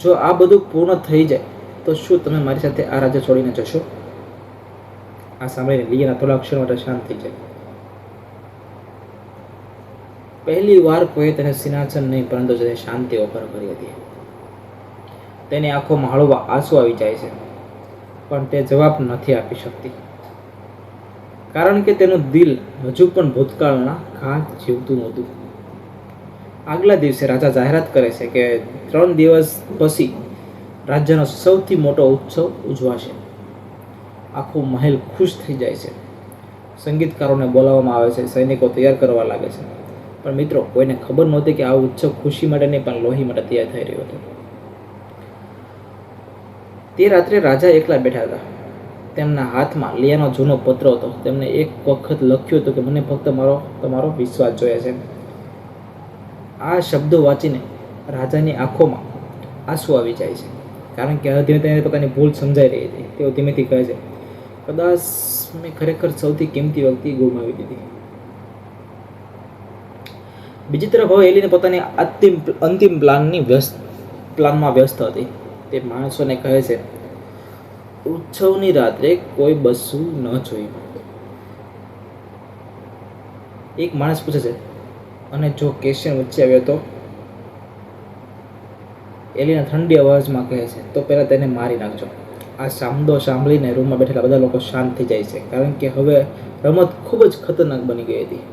જો આ બધું પૂર્ણ થઈ જાય તો શું તમે મારી સાથે આ રાજ્ય છોડીને જશો? આ સાંભળીને લિયાના થોડા ક્ષણ માટે શાંત થઈ જાય. પહેલી વાર કોઈ તેને સિંહાસન નહીં પરંતુ તેને શાંતિ ઓફર કરી હતી. તેની આંખોમાં હળવા આંસુ આવી જાય છે, પણ તે જવાબ નથી આપી શકતી, કારણ કે તેનું દિલ હજુ પણ ભૂતકાળના ઘાત જીવતું નહોતું. આગલા દિવસે રાજા જાહેરાત કરે છે કે 3 દિવસ પછી રાજ્યનો સૌથી મોટો ઉત્સવ ઉજવાશે. આખું મહેલ ખુશ થઈ જાય છે. સંગીતકારોને બોલાવવામાં આવે છે, સૈનિકો તૈયાર કરવા લાગે છે. પણ મિત્રો, કોઈને ખબર નહોતી કે આ ઉત્સવ ખુશી માટે નહીં પણ લોહી માટે તૈયાર થઈ રહ્યો હતો. તે રાત્રે રાજા એકલા બેઠા હતા. તેમના હાથમાં લિયાનો જૂનો પત્ર હતો. તેમને એક વખત લખ્યું હતું કે મને ફક્ત તમારો વિશ્વાસ જોઈએ છે. આ શબ્દો વાંચીને રાજાની આંખોમાં આંસુ આવી જાય છે, કારણ કે હવે ધીમે ધીમે પોતાની ભૂલ સમજાઈ રહી હતી. તેઓ ધીમેથી કહે છે, કદાચ મેં ખરેખર સૌથી કિંમતી વ્યક્તિ ગુમાવી દીધી. બીજી તરફ હવે એલિને પોતાની અંતિમ પ્લાનમાં વ્યસ્ત હતી. તે માણસોને કહે છે, ઉત્સવની રાત્રે કોઈ બસવું ન જોઈએ. એક માણસ પૂછે છે, અને જો કેશિયર વચ્ચે આવ્યો તો? એલિના ઠંડી અવાજમાં કહે છે, તો પહેલાં તેને મારી નાખજો. આ શબ્દો સાંભળીને રૂમમાં બેઠેલા બધા લોકો શાંત થઈ જાય છે, કારણ કે હવે રમત ખૂબ જ ખતરનાક બની ગઈ હતી.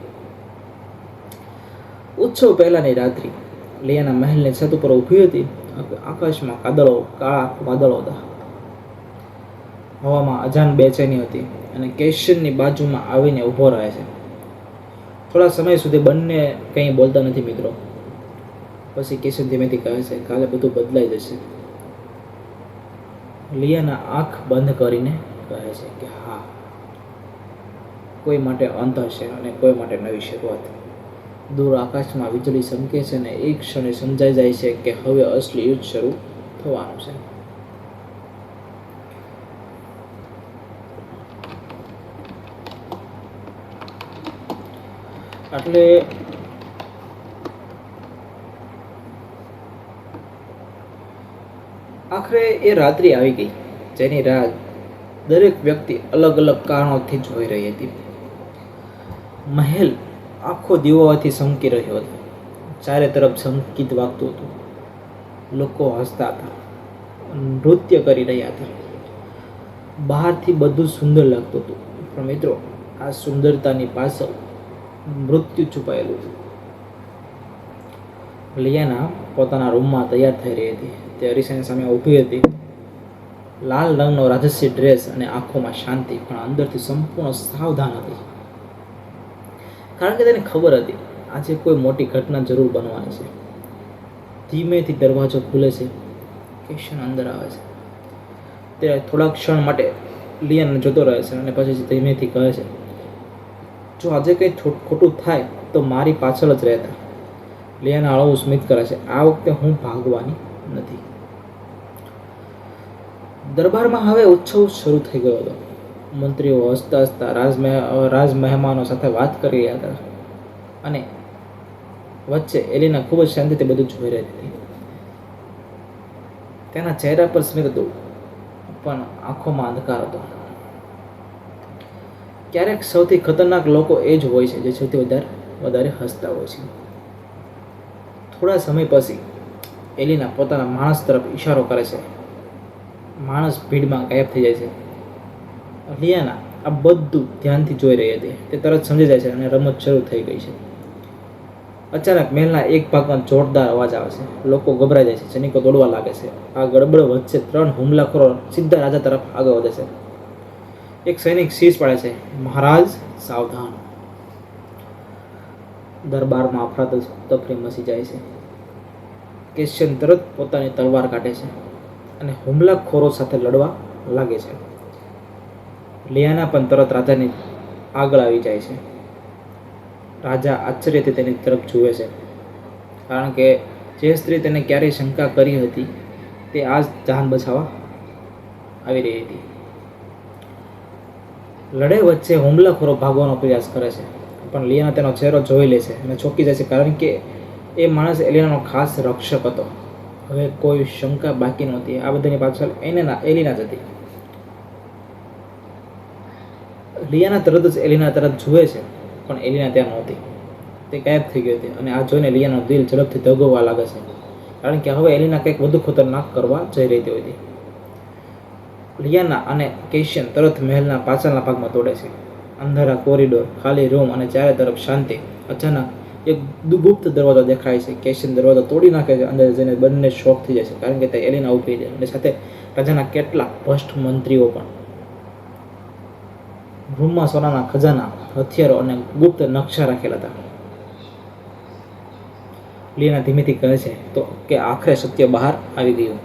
ઉત્સવ પહેલાની રાત્રિ લિયાના મહેલની છત ઉપર ઊભી હતી. આકાશમાં કાળા વાદળો હતા. હવામાં અજાણ બેચેની હતી અને કેશિયરની બાજુમાં આવીને ઊભો રહે છે. થોડા સમય સુધી બંને કંઈ બોલતા નથી મિત્રો. પછી કેશિયર ધીમેથી કહે છે, કાલે બધું બદલાઈ જશે. લિયાના આંખ બંધ કરીને કહે છે કે હા, કોઈ માટે અંત હશે અને કોઈ માટે નવી શરૂઆત. દૂર આકાશમાં વીજળી ચમકે છે અને એક ક્ષણે સમજાઈ જાય છે કે હવે અસલી યુદ્ધ શરૂ થવાનું છે. એટલે આખરે એ રાત્રિ આવી ગઈ, જેની રાહ દરેક વ્યક્તિ અલગ અલગ કારણોથી જોઈ રહી હતી. મહેલ આખો દીવાઓથી ચમકી રહ્યો હતો. ચારે તરફ સંગીત વાગતું હતું. લોકો હસતા હતા, નૃત્ય કરી રહ્યા હતા બહારથી બધું સુંદર લાગતું હતું, પણ મિત્રો આ સુંદરતાની પાછળ મૃત્યુ છુપાયેલું હતું. લિયાના પોતાના રૂમમાં તૈયાર થઈ રહી હતી. તે અરીસાની સામે ઊભી હતી. લાલ રંગનો રાજસી ડ્રેસ અને આંખોમાં શાંતિ, પણ અંદરથી સંપૂર્ણ સાવધાન હતી. કારણ કે તેને ખબર હતી આજે કોઈ મોટી ઘટના જરૂર બનવાની છે. ધીમેથી દરવાજો ખુલે છે. કિશન અંદર આવે છે. તે થોડા ક્ષણ માટે લિયાને જોતો રહે છે અને પછી ધીમેથી કહે છે, જો આજે કંઈ ખોટું થાય તો મારી પાછળ જ રહેતા. લિયાના હળવું સ્મિત કરે છે. આ વખતે હું ભાગવાની નથી. દરબારમાં હવે ઉત્સવ શરૂ થઈ ગયો હતો. મંત્રીઓ હસતા હસતા રાજ મહેમાનો સાથે વાત કરી રહ્યા હતા અને વચ્ચે એલિના ખૂબ જ શાંતિથી બધું જોઈ રહી હતી. તેના ચહેરા પર સ્મિત હતું, પણ આંખોમાં અંધકાર હતો. ક્યારેક સૌથી ખતરનાક લોકો એ જ હોય છે જે સૌથી વધારે હસતા હોય છે. થોડા સમય પછી એલિના પોતાના માણસ તરફ ઈશારો કરે છે. માણસ ભીડમાં ગાયબ થઈ જાય છે. લિયાના આ બધું ધ્યાનથી જોઈ રહી હતી. તે તરત સમજી જાય છે અને રમત શરૂ થઈ ગઈ છે. અચાનક મહેલના એક ભાગમાં જોરદાર અવાજ આવે છે. લોકો ગભરાઈ જાય છે. સૈનિકો દોડવા લાગે છે. આ ગડબડ વચ્ચે 3 હુમલાખોરો સીધા રાજા તરફ આગળ વધે છે. એક સૈનિક શીશ પાડે છે, મહારાજ સાવધાન. દરબારમાં અફરાતફરી મચી જાય છે. કેશિયન તરત પોતાની તલવાર કાઢે છે અને હુમલાખોરો સાથે લડવા લાગે છે. લિયાના પણ તરત રાજાની આગળ આવી જાય છે. રાજા આશ્ચર્યથી તેની તરફ જુએ છે, કારણ કે જે સ્ત્રી તેને ક્યારેય શંકા કરી હતી તે આજ જાન બચાવવા આવી રહી હતી. લડાઈ વચ્ચે હુમલાખોરો ભાગવાનો પ્રયાસ કરે છે, પણ લિયાના તેનો ચહેરો જોઈ લે છે અને ચોંકી જાય છે, કારણ કે એ માણસ એલિનાનો ખાસ રક્ષક હતો. હવે કોઈ શંકા બાકી નહોતી. આ બધાની પાછળ એલિના જ હતી. લિયાના તરત જ એલિના તરફ જુએ છે, પણ એલિના ત્યાં નહોતી. તે ગાયબ થઈ ગઈ હતી અને આ જોઈને લિયાનું દિલ ઝડપથી ધગવવા લાગે છે, કારણ કે હવે એલિના કંઈક વધુ ખતરનાક કરવા જઈ રહી હતી. લિયાના અને કેશિયન તરત મહેલના પાછળના ભાગમાં દોડે છે. અંધારા કોરિડોર, ખાલી રૂમ અને ચારે તરફ શાંતિ. અચાનક એક ગુપ્ત દરવાજો દેખાય છે. કેશિયન દરવાજો તોડી નાખે છે. અંદર જઈને બંને શોક થઈ જાય છે, કારણ કે તે એલિના ઊભી છે અને સાથે રાજાના કેટલાક ભ્રષ્ટ મંત્રીઓ પણ. રૂમમાં સોનાના ખજાના, હથિયારો અને ગુપ્ત નકશા રાખેલા હતા. લિયાના ધીમેથી કહે છે તો કે આખરે સત્ય બહાર આવી ગયું.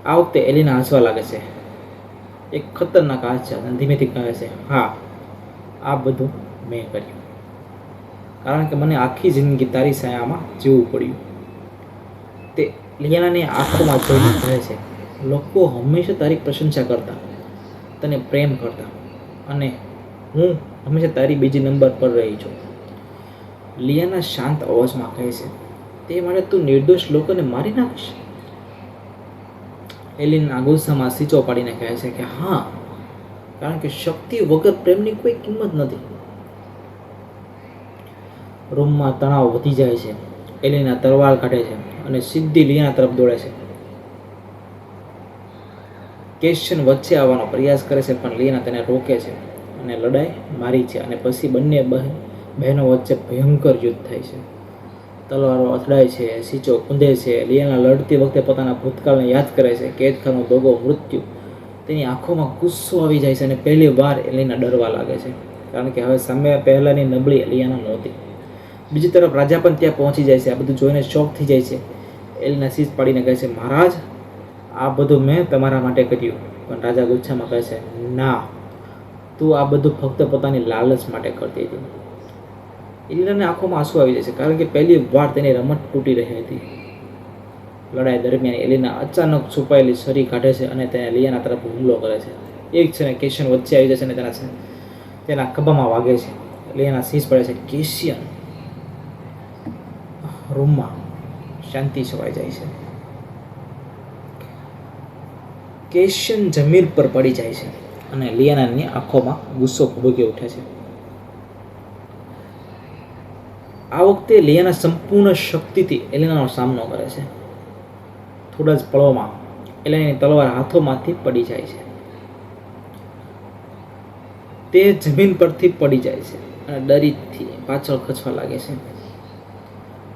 આ વખતે એલિના હસવા લાગે છે. એક ખતરનાક હાસ્ય અને ધીમેથી કહે છે, હા, આ બધું મેં કર્યું, કારણ કે મને આખી જિંદગી તારી છાયામાં જીવવું પડ્યું. તે લિયાનાની આંખોમાં જોઈને કહે છે, લોકો હંમેશા તારી પ્રશંસા કરતા, તને પ્રેમ કરતા, અને હું હંમેશા તારી બીજી નંબર પર રહી છું. લિયાના શાંત અવાજમાં કહે છે, તે માટે તું નિર્દોષ લોકોને મારી નાખીશ? એલિના ગુસ્સામાં સીચો પાડીને કહે છે કે હા, કારણ કે શક્તિ વગર પ્રેમની કોઈ કિંમત નથી. રૂમમાં તણાવ વધી જાય છે. એલિના તલવાર કાઢે છે અને સીધી લિયાના તરફ દોડે છે. કેશિયન વચ્ચે આવવાનો પ્રયાસ કરે છે, પણ લિયાના તેને રોકે છે અને લડાઈ મારી છે. અને પછી બંને બહેનો વચ્ચે ભયંકર યુદ્ધ થાય છે. તલવારો અથડાય છે, સીચો કૂંધે છે. લિયાના લડતી વખતે પોતાના ભૂતકાળને યાદ કરે છે. કેદખાનો દગો, મૃત્યુ. તેની આંખોમાં ગુસ્સો આવી જાય છે અને પહેલી વાર એલિના ડરવા લાગે છે, કારણ કે હવે સામે પહેલાંની નબળી લિયાના નહોતી. બીજી તરફ રાજા પણ ત્યાં પહોંચી જાય છે. આ બધું જોઈને શોક થઈ જાય છે. એલિના શીશ પાડીને કહે છે, મહારાજ, આ બધું મેં તમારા માટે કર્યું. પણ રાજા ગુસ્સામાં કહે છે, ના, તું આ બધું ફક્ત પોતાની લાલચ માટે કરતી હતી. એલિનાની આંખોમાં આંસુ આવી જાય છે, કારણ કે પહેલી વાર તેની રમત તૂટી રહી હતી. લડાઈ દરમિયાન એલિના અચાનક છુપાયેલી છરી કાઢે છે અને તેને લિયાના તરફ હુમલો કરે છે. એક છે ને કેશિયન વચ્ચે આવી જાય છે અને તેના ખભામાં વાગે છે. લિયાના શીશ પડે છે. કેશિયન. રૂમમાં શાંતિ છવાઈ જાય છે. કેશિયન જમીન પર પડી જાય છે અને લિયાનાની આંખોમાં ગુસ્સો ભભૂકી ઉઠે છે. આ વખતે લિયાના સંપૂર્ણ શક્તિથી એલિનાનો સામનો કરે છે. થોડા જ પળોમાં એલેનાની તલવાર હાથોમાંથી પડી જાય છે. તે જમીન પરથી પડી જાય છે અને ડરીથી પાછળ ખસવા લાગે છે.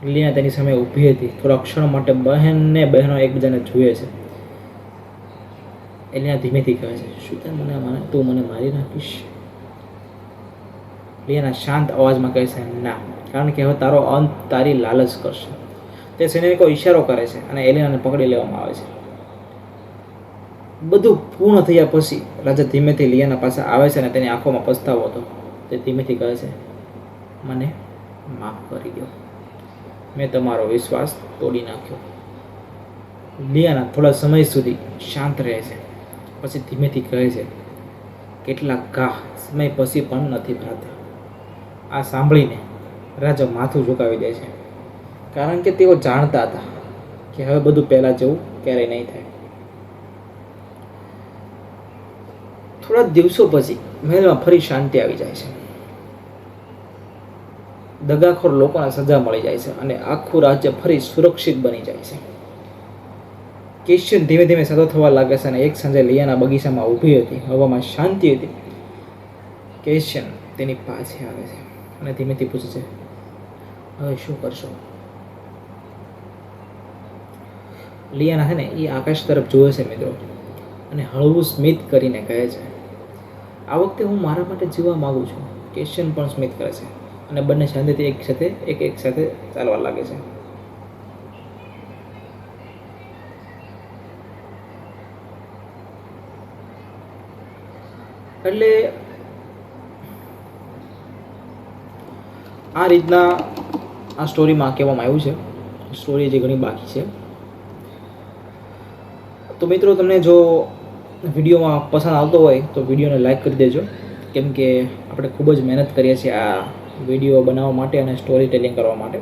લીના તેની સામે ઊભી હતી. થોડા ક્ષણ માટે બહેનો એકબીજાને જુએ છે. એલિના ધીમેથી કહે છે, શું તું મને મારી નાખીશ? લીના શાંત અવાજમાં કહે છે, ના, કારણ કે હવે તારો અંત તારી લાલચ કરશે. તે સૈનિકો ઈશારો કરે છે અને એલિનાને પકડી લેવામાં આવે છે. બધું પૂર્ણ થયા પછી રાજા ધીમેથી લિયાના પાસે આવે છે અને તેની આંખોમાં પસ્તાવો હતો. તે ધીમેથી કહે છે, મને માફ કરી દો, મેં તમારો વિશ્વાસ તોડી નાખ્યો. લિયાના થોડા સમય સુધી શાંત રહે છે. પછી ધીમેથી કહે છે, કેટલાક ઘા સમય પછી પણ નથી ભરાતા. આ સાંભળીને રાજા માથું ઝુકાવી દે છે, કારણ કે તેઓ જાણતા હતા કે હવે બધું પહેલાં જેવું ક્યારેય નહીં થાય. થોડા દિવસો પછી મહેલમાં ફરી શાંતિ આવી જાય છે. દગાખોર લોકોને સજા મળી જાય છે અને આખું રાજ્ય ફરી સુરક્ષિત બની જાય છે. કેશિયન ધીમે ધીમે સતો થવા લાગે છે અને એક સાંજે લિયાના બગીચામાં ઊભી હતી. હવામાં શાંતિ હતી. કેશિયન તેની પાસે આવે છે અને ધીમેથી પૂછે છે, હવે શું કરશો? લિયાના છે ને એ આકાશ તરફ જોવે છે મિત્રો, અને હળવું સ્મિત કરીને કહે છે, આ વખતે હું મારા માટે જીવવા માગું છું. કેશિયન પણ સ્મિત કરે છે અને બંને શાંતિથી એક સાથે ચાલવા લાગે છે. એટલે આ રીતના આ સ્ટોરીમાં કહેવામાં આવ્યું છે. સ્ટોરી જે ઘણી બાકી છે. તો મિત્રો, તમને જો વિડીયોમાં પસંદ આવતો હોય તો વિડીયોને લાઈક કરી દેજો, કેમ કે આપણે ખૂબ જ મહેનત કરીએ છીએ આ વિડીયો બનાવવા માટે અને સ્ટોરી ટેલિંગ કરવા માટે.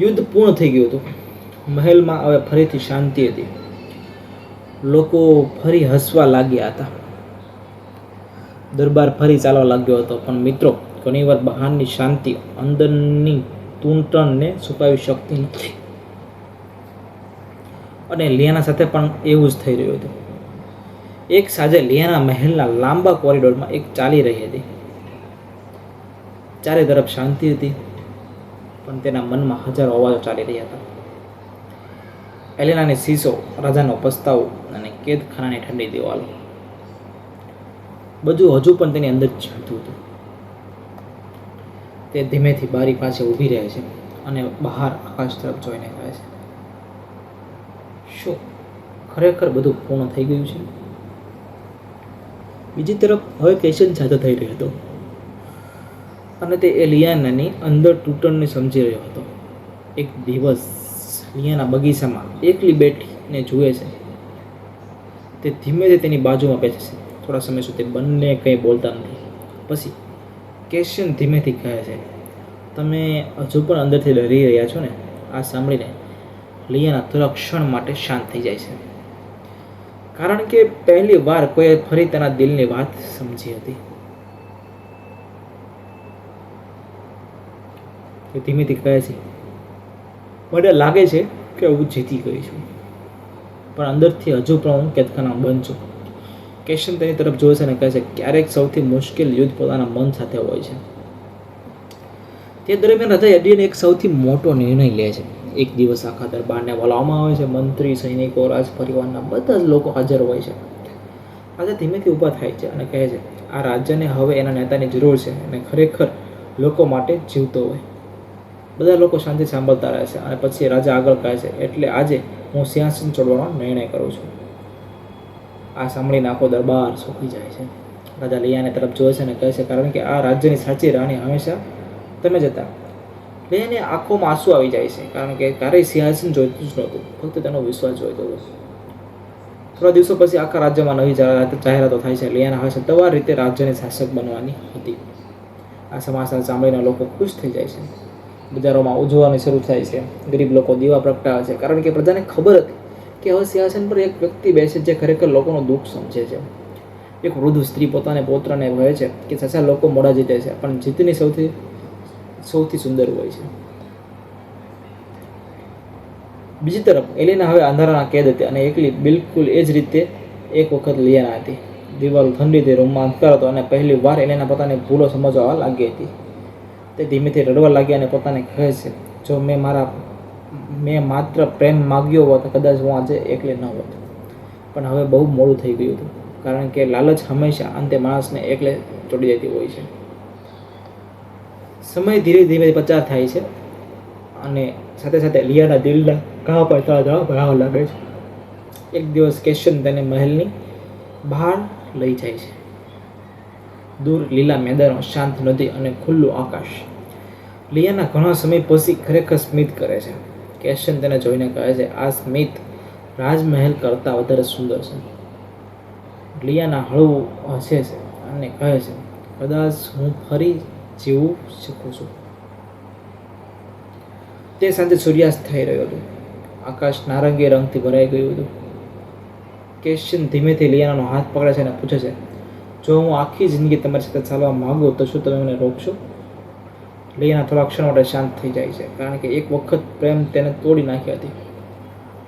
યુદ્ધ પૂર્ણ થઈ ગયું હતું. મહેલમાં હવે ફરીથી શાંતિ હતી. લોકો ફરી હસવા લાગ્યા હતા. દરબાર ફરી ચાલવા લાગ્યો હતો. પણ મિત્રો, ઘણીવાર બહારની શાંતિ અંદરની તૂટણને છુપાવી શકતી નથી. અને લિયાના સાથે પણ એવું જ થઈ રહ્યું હતું. એક સાંજે લિયાના મહેલના લાંબા કોરિડોરમાં એક ચાલી રહી હતી. ચારે તરફ શાંતિ હતી, પણ તેના મનમાં હજારો અવાજો ચાલી રહ્યા હતા. એલેનાની શીશો, રાજાનો પસ્તાવો અને કેદખાનાની ઠંડી દિવાલો, બધું હજુ પણ તેની અંદર ચાલતું હતું. તે ધીમેથી બારી પાસે ઊભી રહે છે અને બહાર આકાશ તરફ જોઈને કહે છે, શું ખરેખર બધું પૂર્ણ થઈ ગયું છે? બીજી તરફ હવે કેશન જાતો થઈ રહ્યો હતો અને તે લિયાનાની અંદર તૂટણને સમજી રહ્યો હતો. એક દિવસ લિયાના બગીચામાં એકલી બેઠીને જુએ છે. તે ધીમેથી તેની બાજુમાં બેસે છે. થોડા સમય સુધી બંને કંઈ બોલતા નથી. પછી કેશન ધીમેથી કહે છે, તમે હજુ પણ અંદરથી ડરી રહ્યા છો ને? આ સાંભળીને લિયાના થોડા ક્ષણ માટે શાંત થઈ જાય છે, કારણ કે પહેલી વાર કોઈએ ફરી તેના દિલની વાત સમજી હતી. ધીમેથી કહે છે, મને લાગે છે કે હું જીતી ગઈ છું, પણ અંદરથી હજુ પણ હું કેદખાનામાં બંધ છું. કેશન તેની તરફ જોવે છે અને કહે છે, ક્યારેક સૌથી મુશ્કેલ યુદ્ધ પોતાના મન સાથે હોય છે. તે દરમિયાન રાજા એડ્રિયન એક સૌથી મોટો નિર્ણય લે છે. એક દિવસ આખા દરબારને બોલાવવામાં આવે છે. મંત્રી, સૈનિકો, રાજ પરિવારના બધા જ લોકો હાજર હોય છે. રાજા ધીમેથી ઊભા થાય છે અને કહે છે, આ રાજ્યને હવે એના નેતાની જરૂર છે અને ખરેખર લોકો માટે જીવતો હોય. બધા લોકો શાંતિ સાંભળતા રહે છે અને પછી રાજા આગળ કહે છે, એટલે આજે હું સિંહાસન છોડવાનો નિર્ણય કરું છું. આ સાંભળીને આખો દરબાર સૂકી જાય છે. રાજા લિયાને તરફ જોવે છે અને કહે છે, કારણ કે આ રાજ્યની સાચી રાણી હંમેશા તમે જ હતા. લિયાની આંખોમાં આંસુ આવી જાય છે, કારણ કે ક્યારેય સિંહાસન જોઈતું જ નહોતું, ફક્ત તેનો વિશ્વાસ જોઈતો હતો. થોડા દિવસો પછી આખા રાજ્યમાં નવી જાહેરાતો થાય છે. લિયાના હવે સત્તાવાર રીતે રાજ્યની શાસક બનવાની હતી. આ સમાચાર સાંભળીને લોકો ખુશ થઈ જાય છે, બજારોમાં ઉજવવાની શરૂ થાય છે, ગરીબ લોકો દીવા પ્રગટાવે છે, કારણ કે પ્રજાને ખબર હતી કે હવે સિંહાસન પર એક વ્યક્તિ બેસે જે ખરેખર લોકોનું દુઃખ સમજે છે. એક વૃદ્ધ સ્ત્રી પોતાને પૌત્રને કહે છે કે ચાચા, લોકો મોડા જીતે છે, પણ જીતની સૌથી સુંદર હોય છે. બીજી તરફ એલિના હવે અંધારાના કેદ હતી અને એકલી, બિલકુલ એ જ રીતે એક વખત લિયાના હતી. દિવાલો ઠંડી હતી, રૂમમાં અંધકાર હતો અને પહેલી વાર એલિના પોતાની ભૂલો સમજવા લાગી હતી. તે ધીમેથી રડવા લાગી અને પોતાને કહે છે, જો મેં માત્ર પ્રેમ માગ્યો હોત કદાચ હું આજે એકલી ન હોત. પણ હવે બહુ મોડું થઈ ગયું હતું, કારણ કે લાલચ હંમેશા અંતે માણસને એકલે છોડી દેતી હોય છે. સમય ધીરે ધીરે પસાર થાય છે અને સાથે સાથે લિયાના દિલના ઘા પર તાજા ભરાવા લાગે છે. એક દિવસ કેશન તેને મહેલની બહાર લઈ જાય છે. દૂર લીલા મેદાનો, શાંત નદી અને ખુલ્લું આકાશ. લિયાના ઘણા સમય પછી ખરેખર સ્મિત કરે છે. કેશન તેને જોઈને કહે છે, આ સ્મિત રાજમહેલ કરતાં વધારે સુંદર છે. લિયાના હળવું હસે છે અને કહે છે, કદાચ હું ફરી જીવવું શીખું છું. તે સાંજે સૂર્યાસ્ત થઈ રહ્યો હતો. આકાશ નારંગી રંગથી ભરાઈ ગયું હતું. કેશન ધીમેથી લિયાનાનો હાથ પકડે છે અને પૂછે છે, જો હું આખી જિંદગી તમારી સાથે ચાલવા માંગુ તો શું તમે મને રોકશો? લિયાના થોડા ક્ષણ માટે શાંત થઈ જાય છે, કારણ કે એક વખત પ્રેમ તેને તોડી નાખી હતી,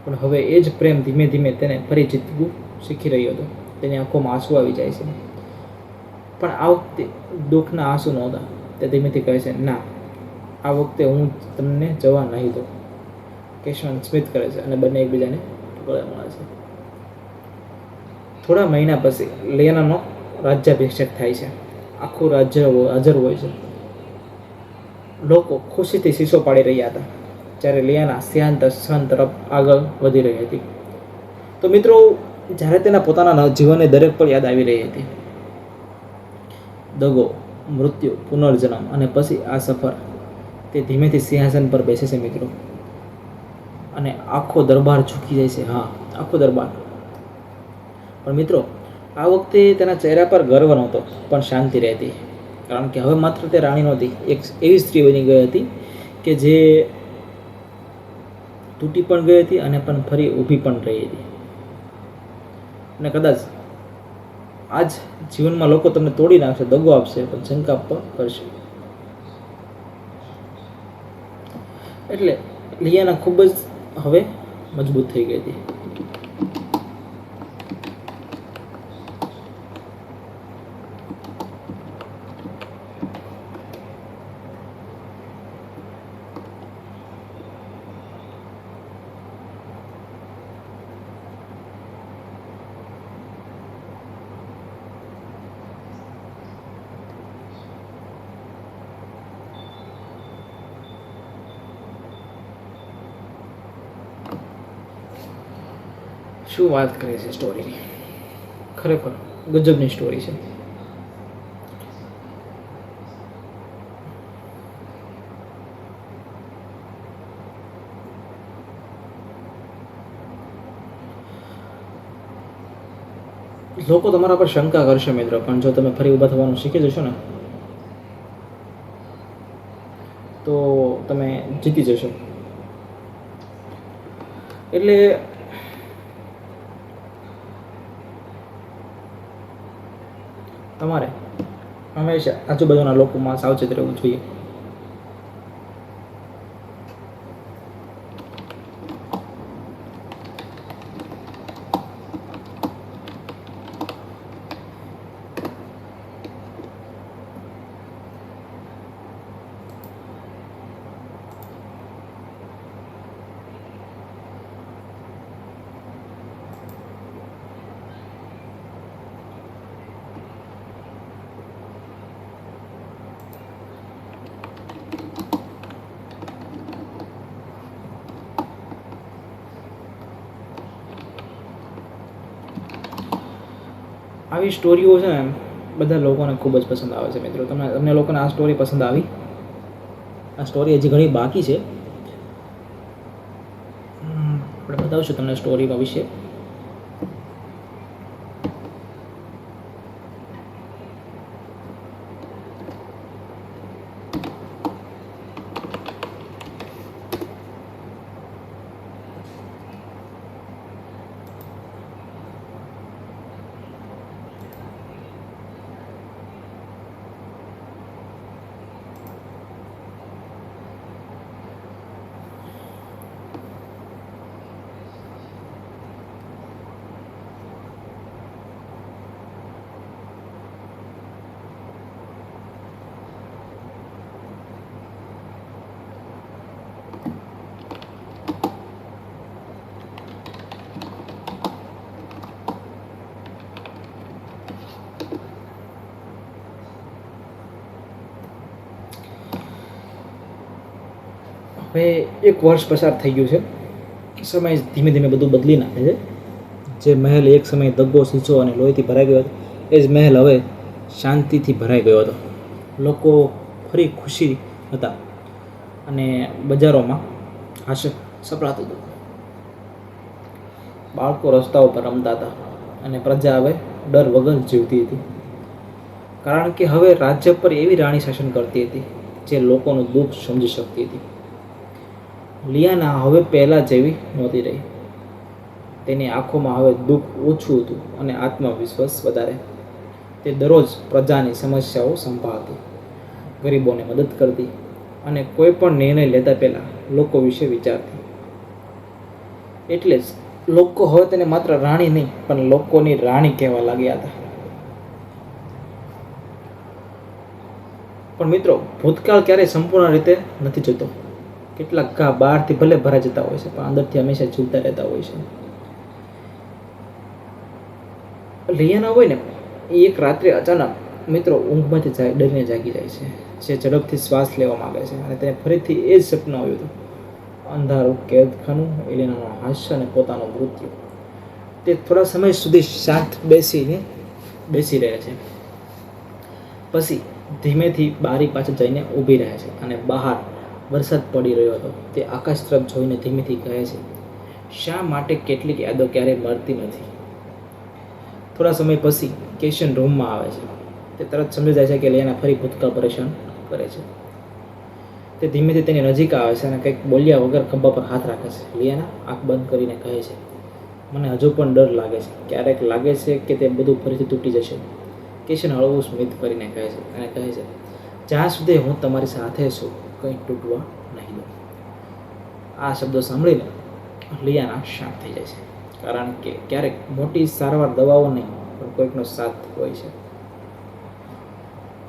પણ હવે એ જ પ્રેમ ધીમે ધીમે તેને ફરી જીતવું શીખી રહ્યો હતો. તેની આંખોમાં આંસુ આવી જાય છે, પણ આ વખતે દુઃખના આંસુ નહોતા. તે ધીમેથી કહે છે, ના, આ વખતે હું તમને જવા નહીં દઉં. કેશવન સ્મિત કરે છે અને બંને એકબીજાને ગળે મળે છે. થોડા મહિના પછી લિયાનાનો રાજ્યાભિષેક થાય છે. આખું રાજ્ય હાજર હોય છે. લોકો ખુશીથી શીશો પાડી રહ્યા હતા, જ્યારે લિયાના સિંહાસન તરફ આગળ વધી રહી હતી. તો મિત્રો, જ્યારે તેના પોતાના જીવનની દરેક પળ યાદ આવી રહી હતી, દગો, મૃત્યુ, પુનર્જન્મ અને પછી આ સફર, તે ધીમેથી સિંહાસન પર બેસે છે મિત્રો, અને આખો દરબાર ઝૂકી જાય છે. હા, આખો દરબાર. પણ મિત્રો, આ વખતે તેના ચહેરા પર ગર્વ નહોતો, પણ શાંતિ રહેતી, કારણ કે હવે માત્ર તે રાણી નહોતી, એક એવી સ્ત્રી બની ગઈ હતી કે જે તૂટી પણ ગઈ હતી અને પણ ફરી ઊભી પણ રહી હતી. અને કદાચ આજ જીવનમાં લોકો તમને તોડી નાખશે, દગો આપશે, પણ શંકા પણ કરશે. એટલે લિયાના ખૂબ જ હવે મજબૂત થઈ ગઈ હતી. શું વાત કરે છે સ્ટોરીની, ખરેખર ગજબની સ્ટોરી છે. લોકો તમારા પર શંકા કરશે મિત્રો, પણ જો તમે ફરી ઊભા થવાનું શીખી જશો ને, તો તમે જીતી જશો. એટલે તમારે હંમેશા આજુબાજુના લોકોમાં સાવચેત રહેવું જોઈએ. આવી સ્ટોરીઓ છે ને બધા લોકોને ખૂબ જ પસંદ આવે છે મિત્રો. તમને લોકોને આ સ્ટોરી પસંદ આવી? આ સ્ટોરી હજી ઘણી બાકી છે, આપણે બતાવશું તમને સ્ટોરીમાં વિશે. હવે 1 વર્ષ પસાર થઈ ગયું છે. સમય ધીમે ધીમે બધું બદલી નાખે છે. જે મહેલ એક સમયે દગ્ગો, સીંચો અને લોહીથી ભરાઈ ગયો હતો, એ જ મહેલ હવે શાંતિથી ભરાઈ ગયો હતો. લોકો ફરી ખુશી હતા અને બજારોમાં હાસ્ય સપડાતું હતું. બાળકો રસ્તાઓ પર રમતા હતા અને પ્રજા હવે ડર વગર જીવતી હતી. કારણ કે હવે રાજ્ય પર એવી રાણી શાસન કરતી હતી જે લોકોનું દુઃખ સમજી શકતી હતી. લિયાના હવે પહેલાં જેવી નહોતી રહી. તેની આંખોમાં હવે દુઃખ ઓછું હતું અને આત્મવિશ્વાસ વધારે. તે દરરોજ પ્રજાની સમસ્યાઓ સંભાળતી, ગરીબોને મદદ કરતી અને કોઈ પણ નિર્ણય લેતા પહેલાં લોકો વિશે વિચારતી. એટલે જ લોકો હવે તેને માત્ર રાણી નહીં પણ લોકોની રાણી કહેવા લાગ્યા હતા. પણ મિત્રો, ભૂતકાળ ક્યારેય સંપૂર્ણ રીતે નથી જતો. કેટલાક ઘા બહારથી ભલે ભરાઈ જતા હોય છે પણ અંદરથી હંમેશા જીવતા રહેતા હોય છે. લિયાના હોય ને, એ એક રાત્રે અચાનક મિત્રો ઊંઘમાંથી ડરીને જાગી જાય છે. જે ઝડપથી શ્વાસ લેવા માંગે છે અને તેને ફરીથી એ જ સપનું આવ્યું હતું. અંધારું કેદખાનું, એલિનાનું હાસ્ય અને પોતાનું મૃત્યુ. તે થોડા સમય સુધી શાંત બેસી રહે છે. પછી ધીમેથી બારી પાસે જઈને ઊભી રહે છે અને બહાર વરસાદ પડી રહ્યો હતો. તે આકાશ તરફ જોઈને ધીમેથી કહે છે, શા માટે કેટલીક યાદો ક્યારેય મરતી નથી? થોડા સમય પછી કેશન રૂમમાં આવે છે. તે તરત સમજી જાય છે કે લિયાના ફરી ભૂતકાળ પરેશાન કરે છે. તે ધીમેથી તેની નજીક આવે છે અને કંઈક બોલ્યા વગર ખભા પર હાથ રાખે છે. લિયાના આંખ બંધ કરીને કહે છે, મને હજુ પણ ડર લાગે છે. ક્યારેક લાગે છે કે તે બધું ફરીથી તૂટી જશે. કેશન હળવું સ્મિત કરીને કહે છે અને કહે છે, જ્યાં સુધી હું તમારી સાથે છું, કંઈ તૂટવા નહીં દઉં. આ શબ્દો સાંભળીને લિયાના શાંત થઈ જાય છે. કારણ કે ક્યારેક મોટી સારવાર દવાઓ નહીં પણ કોઈકનો સાથ હોય છે.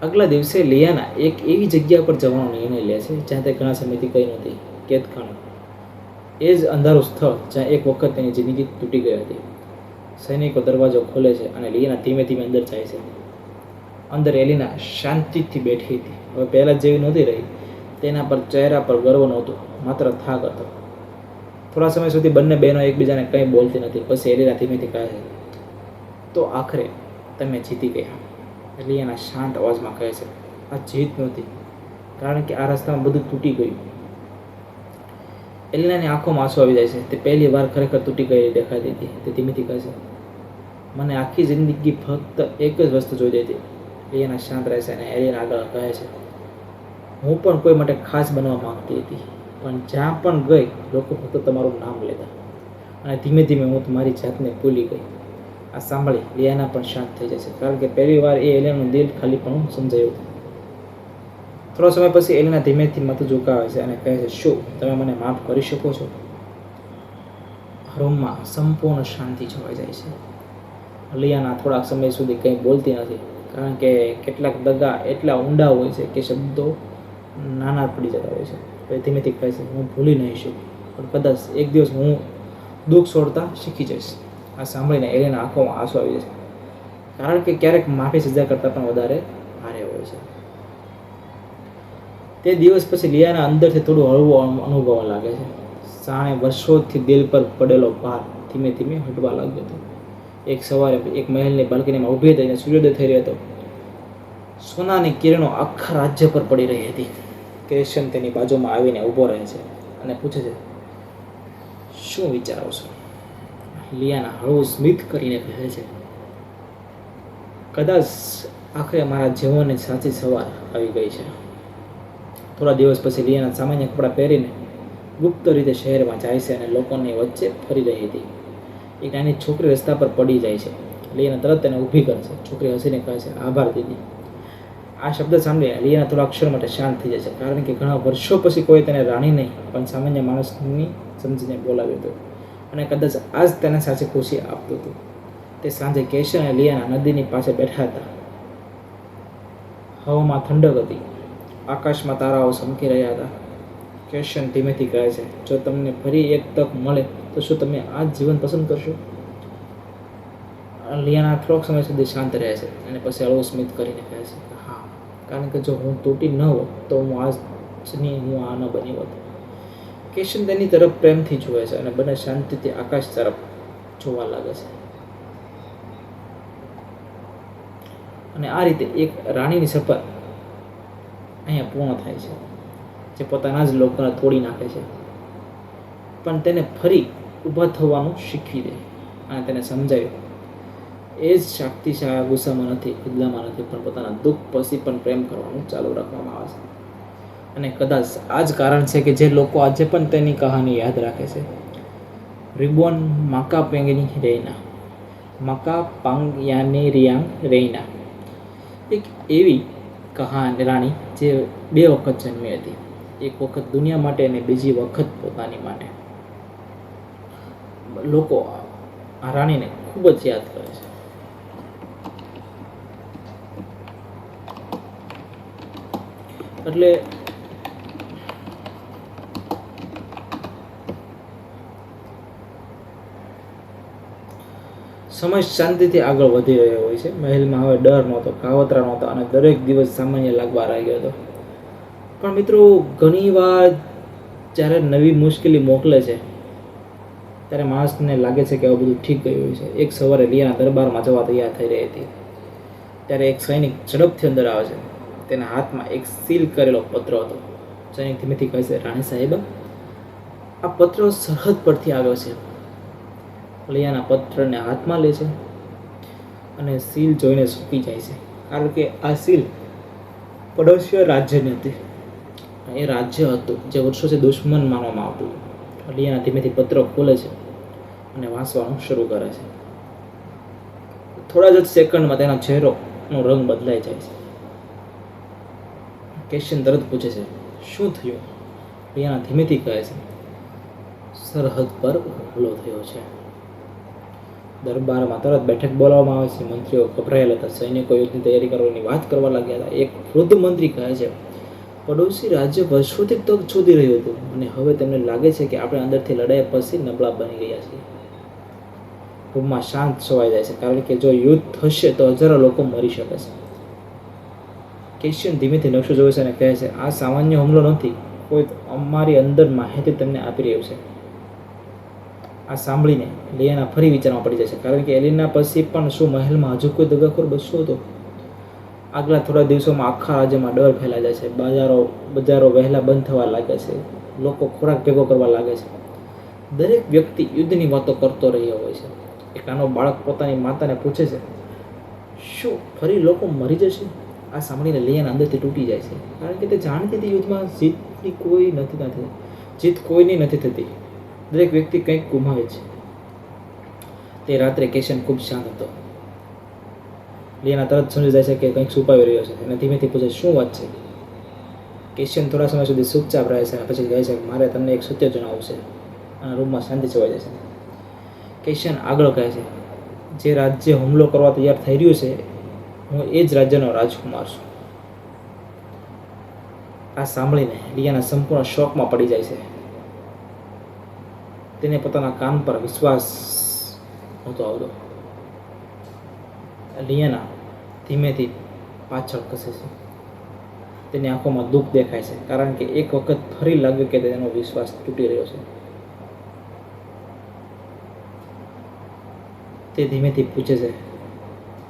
આગલા દિવસે લિયાના એક એવી જગ્યા પર જવાનો નિર્ણય લે છે જ્યાં તે ઘણા સમયથી ગઈ નહોતી. કેદખાનું, એ જ અંધારું સ્થળ જ્યાં એક વખત તેની જિંદગી તૂટી ગઈ હતી. સૈનિકો દરવાજો ખોલે છે અને લિયાના ધીમે ધીમે અંદર જાય છે. અંદર એલિના શાંતિથી બેઠી હતી. હવે પહેલાં જેવી નહોતી રહી. તેના પર ચહેરા પર ગર્વ નહોતો, માત્ર થાક હતો. થોડા સમય સુધી બંને બહેનો એકબીજાને કંઈ બોલતી નથી. પછી એલિના ધીમેથી કહે છે, તો આખરે તમે જીતી ગયા. લિયાના શાંત અવાજમાં કહે છે, આ જીત નહોતી, કારણ કે આ રસ્તામાં બધું તૂટી ગયું. એલિનાની આંખોમાં આંસુ આવી જાય છે. તે પહેલી વાર ખરેખર તૂટી ગઈ દેખાતી હતી. તે ધીમેથી કહે છે, મને આખી જિંદગી ફક્ત એક જ વસ્તુ જોઈતી હતી. લિયાના શાંત રહે છે અને એલિના આગળ કહે છે, હું પણ કોઈ માટે ખાસ બનવા માંગતી હતી, પણ જ્યાં પણ ગઈ લોકો ફક્ત તમારું નામ લેતા અને ધીમે ધીમે હું તમારી જાતને ભૂલી ગઈ. આ સાંભળી લિયાના પણ શાંત થઈ જાય છે, કારણ કે પહેલી વાર એ એલિનાનું દિલ ખાલી પણ સમજાયું હતું. થોડો સમય પછી એલિના ધીમેથી માથું ઝુકાવે છે અને કહે છે, શું તમે મને માફ કરી શકો છો? રૂમમાં સંપૂર્ણ શાંતિ છવાઈ જાય છે. લિયાના થોડાક સમય સુધી કંઈ બોલતી નથી, કારણ કે કેટલાક દગા એટલા ઊંડા હોય છે કે શબ્દો નાના પડી જતા હોય છે. પછી ધીમેથી કહે છે, હું ભૂલી નહીં શકું, પણ કદાચ એક દિવસ હું દુઃખ છોડતા શીખી જઈશ. આ સાંભળીને એલિના આંખોમાં આંસુ આવી જશે, કારણ કે ક્યારેક માફી સજા કરતાં પણ વધારે ભારે હોય છે. તે દિવસ પછી લિયાના અંદરથી થોડું હળવું અનુભવવા લાગે છે. જાણે વર્ષોથી દિલ પર પડેલો ભાર ધીમે ધીમે હટવા લાગ્યો હતો. એક સવારે એક મહેલની બાલ્કનીમાં ઊભી થઈને સૂર્યોદય થઈ રહ્યો હતો. સોનાની કિરણો આખા રાજ્ય પર પડી રહી હતી. કેશન તેની બાજુમાં આવીને ઊભો રહે છે અને પૂછે છે, શું વિચારો છો? લિયાના હળવું સ્મિત કરીને કહે છે, કદાચ આખરે મારા જીવનની સાચી સવાર આવી ગઈ છે. થોડા દિવસ પછી લિયાના સામાન્ય કપડાં પહેરીને ગુપ્ત રીતે શહેરમાં જાય છે અને લોકોની વચ્ચે ફરી રહી હતી. એક નાની છોકરી રસ્તા પર પડી જાય છે. લિયાના તરત તેને ઊભી કરે છે. છોકરી હસીને કહે છે, આભાર દીદી. આ શબ્દ સાંભળીને લિયાના થોડા અક્ષર માટે શાંત થઈ જાય છે, કારણ કે ઘણા વર્ષો પછી કોઈ તેને રાણી નહીં પણ સામાન્ય માણસની સમજીને બોલાવ્યો હતો અને કદાચ આ જ તેને સાચી ખુશી આપતું હતું. તે સાંજે કેશન અને લિયાના નદીની પાસે બેઠા હતા. હવામાં ઠંડક હતી. આકાશમાં તારાઓ ચમકી રહ્યા હતા. કેશન ધીમેથી કહે છે, જો તમને ફરી એક તક મળે તો શું તમે આ જ જીવન પસંદ કરશો? લિયાના થોડોક સમય સુધી શાંત રહે છે અને પછી હળવું સ્મિત કરીને કહે છે, હા, કારણ કે જો હું તૂટી ન હોત તો હું આ ન બની હોત. કિશન તેની તરફ પ્રેમથી જુએ છે અને બંને શાંતિથી આકાશ તરફ જોવા લાગે છે. અને આ રીતે એક રાણીની સફર અહીંયા પૂર્ણ થાય છે, જે પોતાના જ લોકોને તોડી નાખે છે, પણ તેને ફરી ઊભા થવાનું શીખવી દે અને તેને સમજાવ્યું એ જ શક્તિશાળી ગુસ્સામાં નથી, બદલામાં નથી, પણ પોતાના દુઃખ પછી પણ પ્રેમ કરવાનું ચાલુ રાખવામાં આવે છે. અને કદાચ આ જ કારણ છે કે જે લોકો આજે પણ તેની કહાની યાદ રાખે છે. રિબોન માકા પેંગની રેના, માકા પાંગયાને રિયાંગ રેના, એક એવી કહાની રાણી જે 2 વખત જન્મી હતી, એક વખત દુનિયા માટે અને બીજી વખત પોતાની માટે. લોકો આ રાણીને ખૂબ જ યાદ કરે છે. એટલે સમય શાંતિથી આગળ વધી રહ્યો હોય છે. મહેલમાં હવે ડર નહોતો, કાવતરા નહોતા અને દરેક દિવસ સામાન્ય લાગવા લાગ્યો હતો. પણ મિત્રો, ઘણીવાર જ્યારે નવી મુશ્કેલી મોકલે છે ત્યારે માણસને લાગે છે કે આવું બધું ઠીક ગયું હોય છે. એક સવારે લિયાના દરબારમાં જવા તૈયાર થઈ રહી હતી ત્યારે એક સૈનિક ઝડપથી અંદર આવે છે. તેના હાથમાં એક સીલ કરેલો પત્ર હતો. સૈનિક ધીમેથી કહે છે, રાણી સાહેબા, આ પત્ર સરહદ પરથી આવ્યો છે. લિયાના પત્રને હાથમાં લે છે અને સીલ જોઈને સૂકી જાય છે, કારણ કે આ સીલ પડોશી રાજ્યની હતી. એ રાજ્ય હતું જે વર્ષોથી દુશ્મન માનવામાં આવતું. લિયાના ધીમેથી પત્ર ખોલે છે અને વાંચવાનું શરૂ કરે છે. થોડા જ સેકન્ડમાં તેનો ચહેરોનો રંગ બદલાઈ જાય છે. કિશન તરત પૂછે છે, શું થયું? લિયાના ધીમેથી કહે છે, સરહદ પર હુમલો થયો છે. દરબારમાં તરત બેઠક બોલાવવામાં આવે છે. મંત્રીઓ ગભરાયેલા હતા. સૈનિકો યુદ્ધની તૈયારી કરવાની વાત કરવા લાગ્યા હતા. એક વૃદ્ધ મંત્રી કહે છે, પડોશી રાજ્ય વર્ષોથી તક શોધી રહ્યું હતું અને હવે તેમને લાગે છે કે આપણે અંદરથી લડાઈ પછી નબળા બની ગયા છીએ. રૂમમાં શાંત છવાઈ જાય છે, કારણ કે જો યુદ્ધ થશે તો હજારો લોકો મરી શકે છે. કિશન ધીમેથી નકશો જોવે છે અને કહે છે, આ સામાન્ય હુમલો નથી, કોઈ અમારી અંદર માહિતી તમને આપી રહ્યું છે. આ સાંભળીને લિયાના ફરી વિચારમાં પડી જાય છે, કારણ કે એલિના પછી પણ શું મહેલમાં હજુ કોઈ દગાખોર બચ્યો હતો? આગલા થોડા દિવસોમાં આખા રાજ્યમાં ડર ફેલાઈ જાય છે. બજારો વહેલા બંધ થવા લાગે છે. લોકો ખોરાક ભેગો કરવા લાગે છે. દરેક વ્યક્તિ યુદ્ધની વાતો કરતો રહ્યો હોય છે. એક નાનો બાળક પોતાની માતાને પૂછે છે, શું ફરી લોકો મરી જશે? આ સાંભળીને લિયાના અંદરથી તૂટી જાય છે, કારણ કે તે જાણતી હતી યુદ્ધમાં જીત કોઈની નથી થતી. દરેક વ્યક્તિ કંઈક ગુમાવે છે. તે રાત્રે કિશન ખૂબ શાંત હતો. લિયાના તરત સમજી જાય છે કે કંઈક છુપાવી રહ્યો છે અને ધીમેથી પૂછે, શું વાત છે? કિશન થોડા સમય સુધી ચૂપચાપ રહે છે અને પછી કહે છે, મારે તમને એક સત્ય જણાવવું છે. અને રૂમમાં શાંતિ છવાઈ જાય છે. કિશન આગળ કહે છે, જે રાજ્ય હુમલો કરવા તૈયાર થઈ રહ્યું છે, હું એ જ રાજ્યનો રાજકુમાર છું. આ સાંભળીને લિયાના સંપૂર્ણ શોકમાં પડી જાય છે. તેને પોતાના કાન પર વિશ્વાસ નહોતો આવતો. લિયાના ધીમેથી પાછળ ખસે છે. તેની આંખોમાં દુઃખ દેખાય છે, કારણ કે એક વખત ફરી લાગ્યું કે તેનો વિશ્વાસ તૂટી રહ્યો છે. તે ધીમેથી પૂછે છે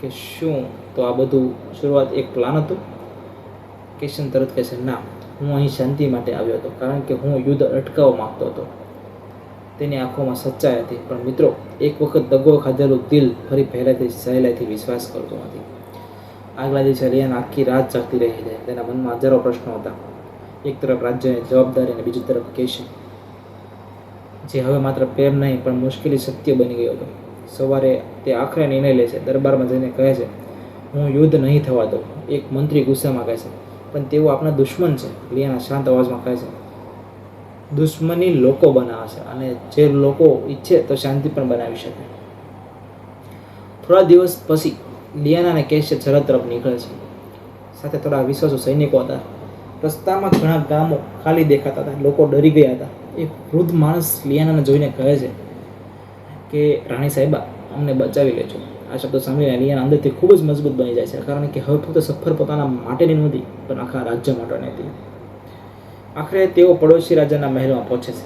કે શું તો આ બધું શરૂઆત એક પ્લાન હતો? કિશન તરત કહે છે, ના, હું અહીં શાંતિ માટે આવ્યો હતો, કારણ કે હું યુદ્ધ અટકાવવા માંગતો હતો. તેની આંખોમાં સચ્ચાઈ હતી, પણ મિત્રો, એક વખત દગો ખાધેલું દિલ ફરી પહેલાથી સહેલાઈથી વિશ્વાસ કરતો નથી. આગલા દિવસે લિયાના આખી રાત જાગતી રહી જાય. તેના મનમાં હજારો પ્રશ્નો હતા. એક તરફ રાજ્યની જવાબદારી અને બીજી તરફ કિશન, જે હવે માત્ર પ્રેમ નહીં પણ મુશ્કેલી સત્ય બની ગયો હતો. સવારે તે આખરે નિર્ણય લે છે. દરબારમાં જઈને કહે છે, હું યુદ્ધ નહીં થવા દઉં. એક મંત્રી ગુસ્સામાં કહે છે, પણ તેઓ આપણા દુશ્મન છે. લિયાના શાંત અવાજમાં કહે છે, દુશ્મની લોકો બનાવે છે અને જે લોકો ઈચ્છે તો શાંતિ પણ બનાવી શકે. થોડા દિવસ પછી લિયાના અને કિશન સરહદ તરફ નીકળે છે. સાથે થોડા વિશ્વાસુ સૈનિકો હતા. રસ્તામાં ઘણા ગામો ખાલી દેખાતા હતા. લોકો ડરી ગયા હતા. એક વૃદ્ધ માણસ લિયાનાને જોઈને કહે છે કે રાણી સાહેબા, અમને બચાવી લેજો. આ શબ્દો સાંભળીને લિયાના અંદરથી ખૂબ જ મજબૂત બની જાય છે, કારણ કે હવે ફક્ત સફર પોતાના માટેની નહોતી, પણ આખા રાજ્ય માટેની હતી. આખરે તેઓ પડોશી રાજાના મહેલમાં પહોંચે છે.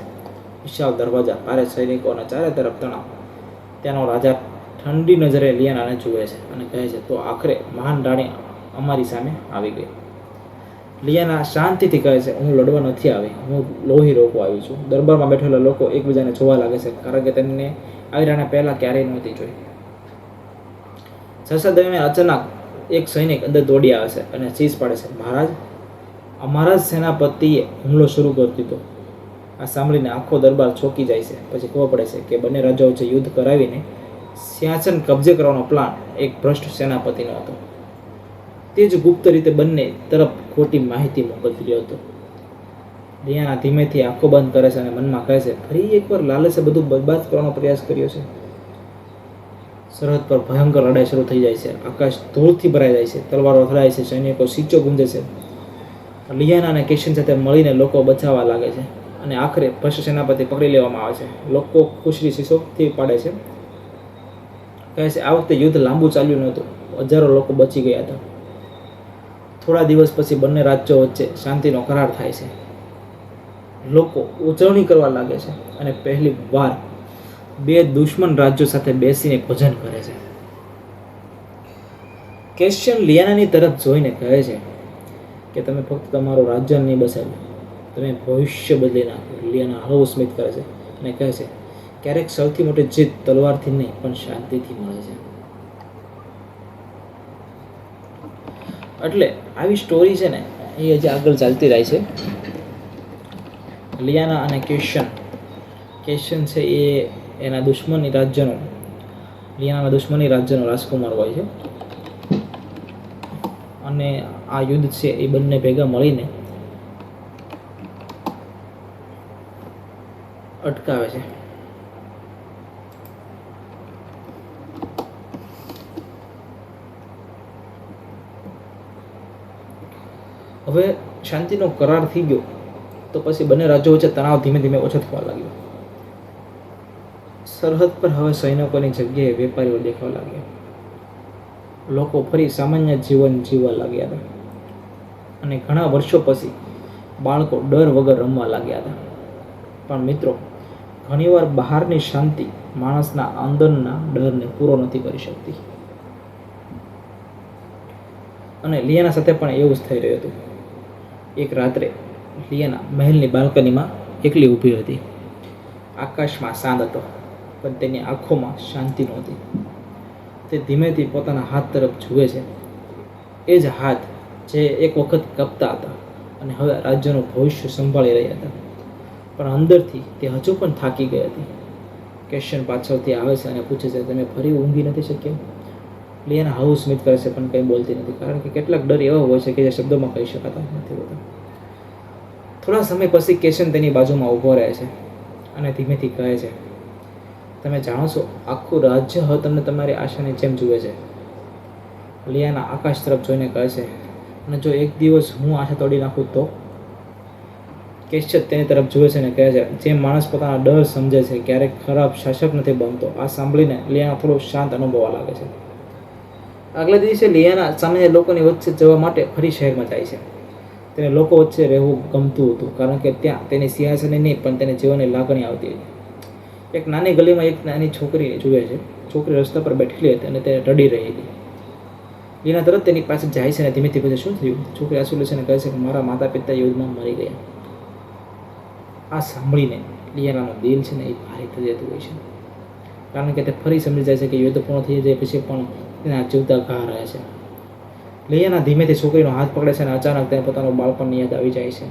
વિશાળ દરવાજા, ભારે સૈનિકો અને ચારે તરફ તણાવ. ત્યાંનો રાજા ઠંડી નજરે લિયાનાને જુએ છે અને કહે છે, તો આખરે મહાન રાણી અમારી સામે આવી ગઈ. લિયાના શાંતિથી કહે છે, હું લડવા નથી આવી, હું લોહી રોકવા આવી છું. દરબારમાં બેઠેલા લોકો એકબીજાને જોવા લાગે છે, કારણ કે તેમને આવી રાણી પહેલાં ક્યારેય નહોતી જોઈ. ચર્ચા દરમિયાન અચાનક એક સૈનિક અંદર દોડી આવે છે અને ચીસ પાડે છે, મહારાજ, અમારા જ સેનાપતિએ હુમલો શરૂ કરી દીધો. આ સાંભળીને આખો દરબાર ચોંકી જાય છે. પછી ખબર પડે છે કે બંને રાજ્યો વચ્ચે યુદ્ધ કરાવીને સિંહાસન કબજે કરવાનો પ્લાન એક ભ્રષ્ટ સેનાપતિનો હતો. તે જ ગુપ્ત રીતે બંને તરફ ખોટી માહિતી મોકલતી રહ્યો હતો. લિયાના ધીમેથી આંખો બંધ કરે છે અને મનમાં કહે છે, ફરી એકવાર લાલચે બધું બરબાદ કરવાનો પ્રયાસ કર્યો છે. સરહદ પર ભયંકર લડાઈ શરૂ થઈ જાય છે. આકાશ ધૂળથી ભરાઈ જાય છે. તલવારો અથડાય છે. સૈનિકો સીચો ગુંજે છે. લિયાના અને કિશન સાથે મળીને લોકો બચાવવા લાગે છે અને આખરે ભ્રષ્ટ સેનાપતિ પકડી લેવામાં આવે છે. લોકો ખુશી શીશોથી પાડે છે. કહે છે, આ વખતે યુદ્ધ લાંબુ ચાલ્યું નહોતું. હજારો લોકો બચી ગયા હતા. થોડા દિવસ પછી બંને રાજ્યો વચ્ચે શાંતિનો કરાર થાય છે. લોકો ઉજવણી કરવા લાગે છે અને પહેલી વાર બે દુશ્મન રાજ્યો સાથે બેસીને ભોજન કરે છે. કેશિયન લિયાનાની તરફ જોઈને કહે છે કે તમે ફક્ત તમારું રાજ્ય નહીં બચાવ્યું, તમે ભવિષ્ય બદલી નાખ્યું. લિયાના હળવું સ્મિત કરે છે અને કહે છે, ક્યારેક સૌથી મોટી જીત તલવારથી નહીં પણ શાંતિથી મળે છે. એટલે આવી સ્ટોરી છે ને એ હજી આગળ ચાલતી રહે છે. લિયાના અને કેશિયન છે એ એના દુશ્મની રાજ્યનો, લિયાનાના દુશ્મની રાજ્યનો રાજકુમાર હોય છે અને આ યુદ્ધ છે એ બંને ભેગા મળીને અટકાવે છે. હવે શાંતિનો કરાર થઈ ગયો તો પછી બંને રાજ્યો વચ્ચે તણાવ ધીમે ધીમે ઓછો થવા લાગ્યો. સરહદ પર હવે સૈનિકોની જગ્યાએ વેપારીઓ દેખાવા લાગ્યા. લોકો ફરી સામાન્ય જીવન જીવવા લાગ્યા હતા અને ઘણા વર્ષો પછી બાળકો ડર વગર રમવા લાગ્યા હતા. પણ મિત્રો, ઘણીવાર બહારની શાંતિ માણસના અંદરના ડરને પૂરો નથી કરી શકતી. અને લિયાના સાથે પણ એવું જ થઈ રહ્યું હતું. એક રાત્રે લિયાના મહેલની બાલ્કનીમાં એકલી ઊભી હતી. આકાશમાં ચાંદ હતો પણ તેની આંખોમાં શાંતિ નહોતી. તે ધીમેથી પોતાના હાથ તરફ જુએ છે. એ જ હાથ જે એક વખત કપતા હતા અને હવે રાજ્યનું ભવિષ્ય સંભાળી રહ્યા હતા. પણ અંદરથી તે હજુ પણ થાકી ગઈ હતી. કેશિયન પાછળથી આવે છે અને પૂછે છે, તમે ફરી ઊંઘી નથી શક્યા? લિયાના હળવું સ્મિત કરે છે પણ કંઈ બોલતી નથી, કારણ કે કેટલાક ડર એવા હોય છે કે જે શબ્દોમાં કહી શકાતા નથી હોતા. થોડા સમય પછી કેશિયન તેની બાજુમાં ઊભો રહે છે અને ધીમેથી કહે છે, તમે જાણો છો, આખું રાજ્ય હવે તમને તમારી આશાની જેમ જુએ છે. લિયાના આકાશ તરફ જોઈને કહે છે, અને જો એક દિવસ હું આશા તોડી નાખું તો? કેશિયન તેની તરફ જુએ છે અને કહે છે, જે માણસ પોતાના ડર સમજે છે ક્યારેક ખરાબ શાસક નથી બનતો. આ સાંભળીને લિયાના થોડો શાંત અનુભવવા લાગે છે. આગલા દિવસે લિયાના સામાન્ય લોકોની વચ્ચે જવા માટે ફરી શહેરમાં જાય છે. તેને લોકો વચ્ચે રહેવું ગમતું હતું, કારણ કે ત્યાં તેની સિંહાસને નહીં પણ તેને જીવનની લાગણી આવતી હતી. એક નાની ગલીમાં એક નાની છોકરી જુએ છે. છોકરી રસ્તા પર બેઠેલી હતી અને તે રડી રહી હતી. લિયાના તરત તેની પાસે જાય છે અને ધીમેથી પૂછે, શું થયું? છોકરી આંસુ લે છે અને કહે છે કે મારા માતા પિતા યુદ્ધમાં મરી ગયા. આ સાંભળીને લિયાનાનું દિલ છે ને એ ભારે થઈ જતું હોય છે, કારણ કે તે ફરી સમજી જાય છે કે યુદ્ધ પૂર્ણ થઈ જાય પછી પણ તેના જીવતા ઘા રહે છે. લિયાના ધીમેથી છોકરીનો હાથ પકડે છે અને અચાનક તેને પોતાનું બાળપણની યાદ આવી જાય છે.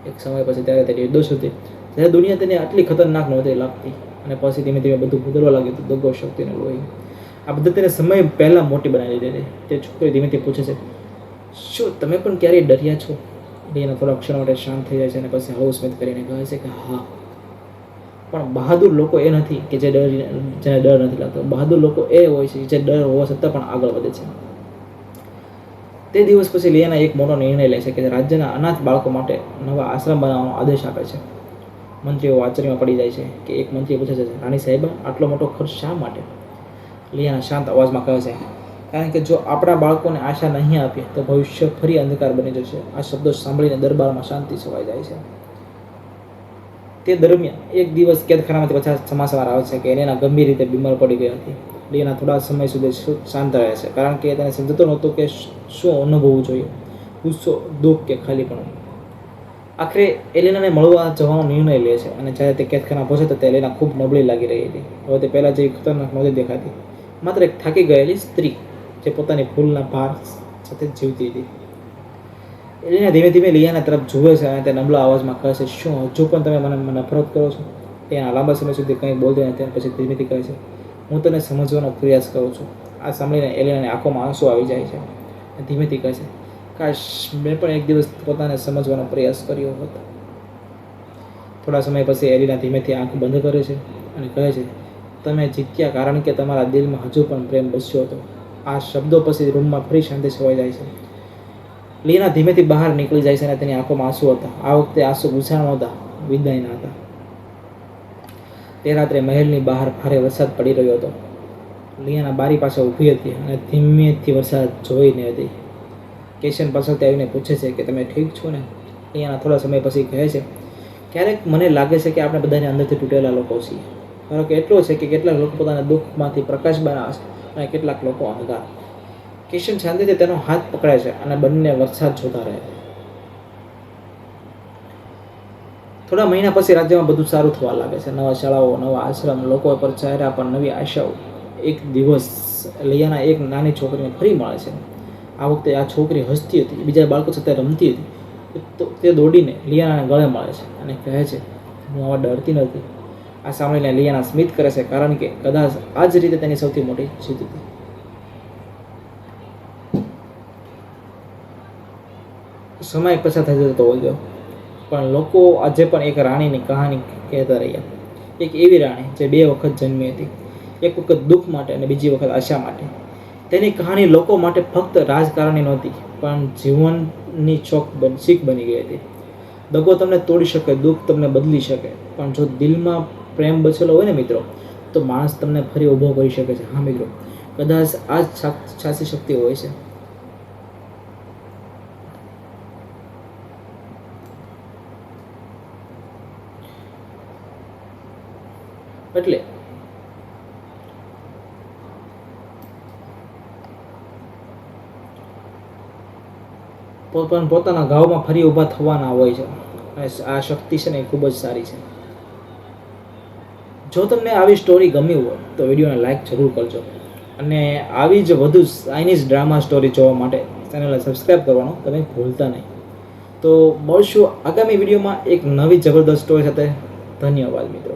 એક સમય પછી ત્યારે તે નિર્દોષ હતી, જ્યારે દુનિયા તેને આટલી ખતરનાક નહોતી લાગતી. અને પછી ધીમે ધીમે બધું બદલવા લાગ્યું હતું. દગો, શક્તિને લોહી, આ બધું તેને સમય પહેલાં મોટી બનાવી દીધી. તે છોકરી ધીમેથી પૂછે છે, શું તમે પણ ક્યારેય ડર્યા છો? લિયાના થોડા ક્ષણ માટે શાંત થઈ જાય છે અને પછી હળવું સ્મિત કરીને કહે છે કે હા, પણ બહાદુર લોકો એ નથી કે જેને ડર નથી લાગતો. બહાદુર લોકો એ હોય છે જે ડર હોવા છતાં પણ આગળ વધે છે. તે દિવસ પછી લિયાના એક મોટો નિર્ણય લે છે કે રાજ્યના અનાથ બાળકો માટે નવા આશ્રમ બનાવવાનો આદેશ આપે છે. મંત્રીઓ આશ્ચર્યમાં પડી જાય છે કે એક મંત્રી પૂછે છે, રાણી સાહેબા, આટલો મોટો ખર્ચ શા માટે? લિયાના શાંત અવાજમાં કહે છે, કારણ કે જો આપણા બાળકોને આશા નહીં આપીએ તો ભવિષ્ય ફરી અંધકાર બની જશે. આ શબ્દો સાંભળીને દરબારમાં શાંતિ છવાઈ જાય છે. તે દરમિયાન એક દિવસ કેદખાનામાંથી પાછા સમાચાર આવે છે કે એલેના ગંભીર રીતે બીમાર પડી ગઈ હતી. લીના થોડા સમય સુધી શાંત રહે છે, કારણ કે તેને સમજતો નહોતો કે શું અનુભવવું જોઈએ, ગુસ્સો, દુઃખ કે ખાલીપણું. આખરે એલિનાને મળવા જવાનો નિર્ણય લે છે, અને જ્યારે તે કેદખાના પહોંચે તો એલિના ખૂબ નબળી લાગી રહી હતી. હવે તે પહેલાં જેવી ખતરનાક નહોતી દેખાતી, માત્ર એક થાકી ગયેલી સ્ત્રી જે પોતાની ભૂલના ભાર સાથે જીવતી હતી. એલિના ધીમે ધીમે લિયાના તરફ જુએ છે અને તે નબળા અવાજમાં કહે છે, શું હજુ પણ તમે મને નફરત કરો છો? ત્યાં લાંબા સમય સુધી કંઈ બોલતી નથી અને પછી ધીમેથી કહે છે, હું તને સમજવાનો પ્રયાસ કરું છું. આ સાંભળીને એલિનાની આંખોમાં આંસુ આવી જાય છે અને ધીમેથી કહે છે, કાશ મેં પણ એક દિવસ પોતાને સમજવાનો પ્રયાસ કર્યો હતો. થોડા સમય પછી એલિના ધીમેથી આંખ બંધ કરે છે અને કહે છે, તમે જીત્યા કારણ કે તમારા દિલમાં હજુ પણ પ્રેમ બસ્યો હતો. આ શબ્દો પછી રૂમમાં ફરી શાંતિ છવાઈ જાય છે. લીના ધીમેથી બહાર નીકળી જાય છે અને તેની આંખોમાં આંસુ હતા. આ વખતે આંસુ ગુસ્સાના હતા, વિદાયના હતા. તે રાત્રે મહેલની બહાર ભારે વરસાદ પડી રહ્યો હતો. લિયાના બારી પાસે ઊભી હતી અને ધીમેથી વરસાદ જોઈને હતી. કેશન પાછળથી આવીને પૂછે છે કે તમે ઠીક છો ને? લિયાના થોડા સમય પછી કહે છે, ક્યારેક મને લાગે છે કે આપણે બધાને અંદરથી તૂટેલા લોકો છીએ. ફરક એટલો છે કે કેટલાક લોકો પોતાના દુઃખમાંથી પ્રકાશ બનાવે છે અને કેટલાક લોકો અંધાર. કિશન શાંતિથી તેનો હાથ પકડે છે અને બંને વરસાદ જોતા રહે. થોડા મહિના પછી રાજ્યમાં બધું સારું થવા લાગે છે. નવા શાળાઓ, નવા આશ્રમ, લોકો પર ચહેરા પર નવી આશાઓ. એક દિવસ લિયાના એક નાની છોકરીને ફરી મળે છે. આ વખતે આ છોકરી હસતી હતી, બીજા બાળકો સાથે રમતી હતી. તો તે દોડીને લિયાનાને ગળે મળે છે અને કહે છે, હું આવા ડરતી નથી. આ સાંભળીને લિયાના સ્મિત કરે છે, કારણ કે કદાચ આ જ રીતે તેની સૌથી મોટી જીત હતી. સમય પસાર થઈ જતો હોય, પણ લોકો આજે પણ એક રાણીની કહાની કહેતા રહ્યા. એક એવી રાણી જે 2 વખત જન્મી હતી, એક વખત દુઃખ માટે અને બીજી વખત આશા માટે. તેની કહાની લોકો માટે ફક્ત રાજકારણી નહોતી, પણ જીવનની શીખ બની ગઈ હતી. દગો તમને તોડી શકે, દુઃખ તમને બદલી શકે, પણ જો દિલમાં પ્રેમ બચેલો હોય ને મિત્રો, તો માણસ તમને ફરી ઊભો કરી શકે છે. હા મિત્રો, કદાચ આ જ સાચી શક્તિ હોય છે. એટલે પોતાના ઘાવમાં ફરી ઊભા થવાના હોય છે, અને આ શક્તિ છે ને એ ખૂબ જ સારી છે. જો તમને આવી સ્ટોરી ગમી હોય તો વિડીયોને લાઈક જરૂર કરજો, અને આવી જ વધુ ચાઇનીઝ ડ્રામા સ્ટોરી જોવા માટે ચેનલને સબસ્ક્રાઈબ કરવાનું તમે ભૂલતા નહીં. તો મળશું આગામી વિડીયોમાં એક નવી જબરદસ્ત સ્ટોરી સાથે. ધન્યવાદ મિત્રો.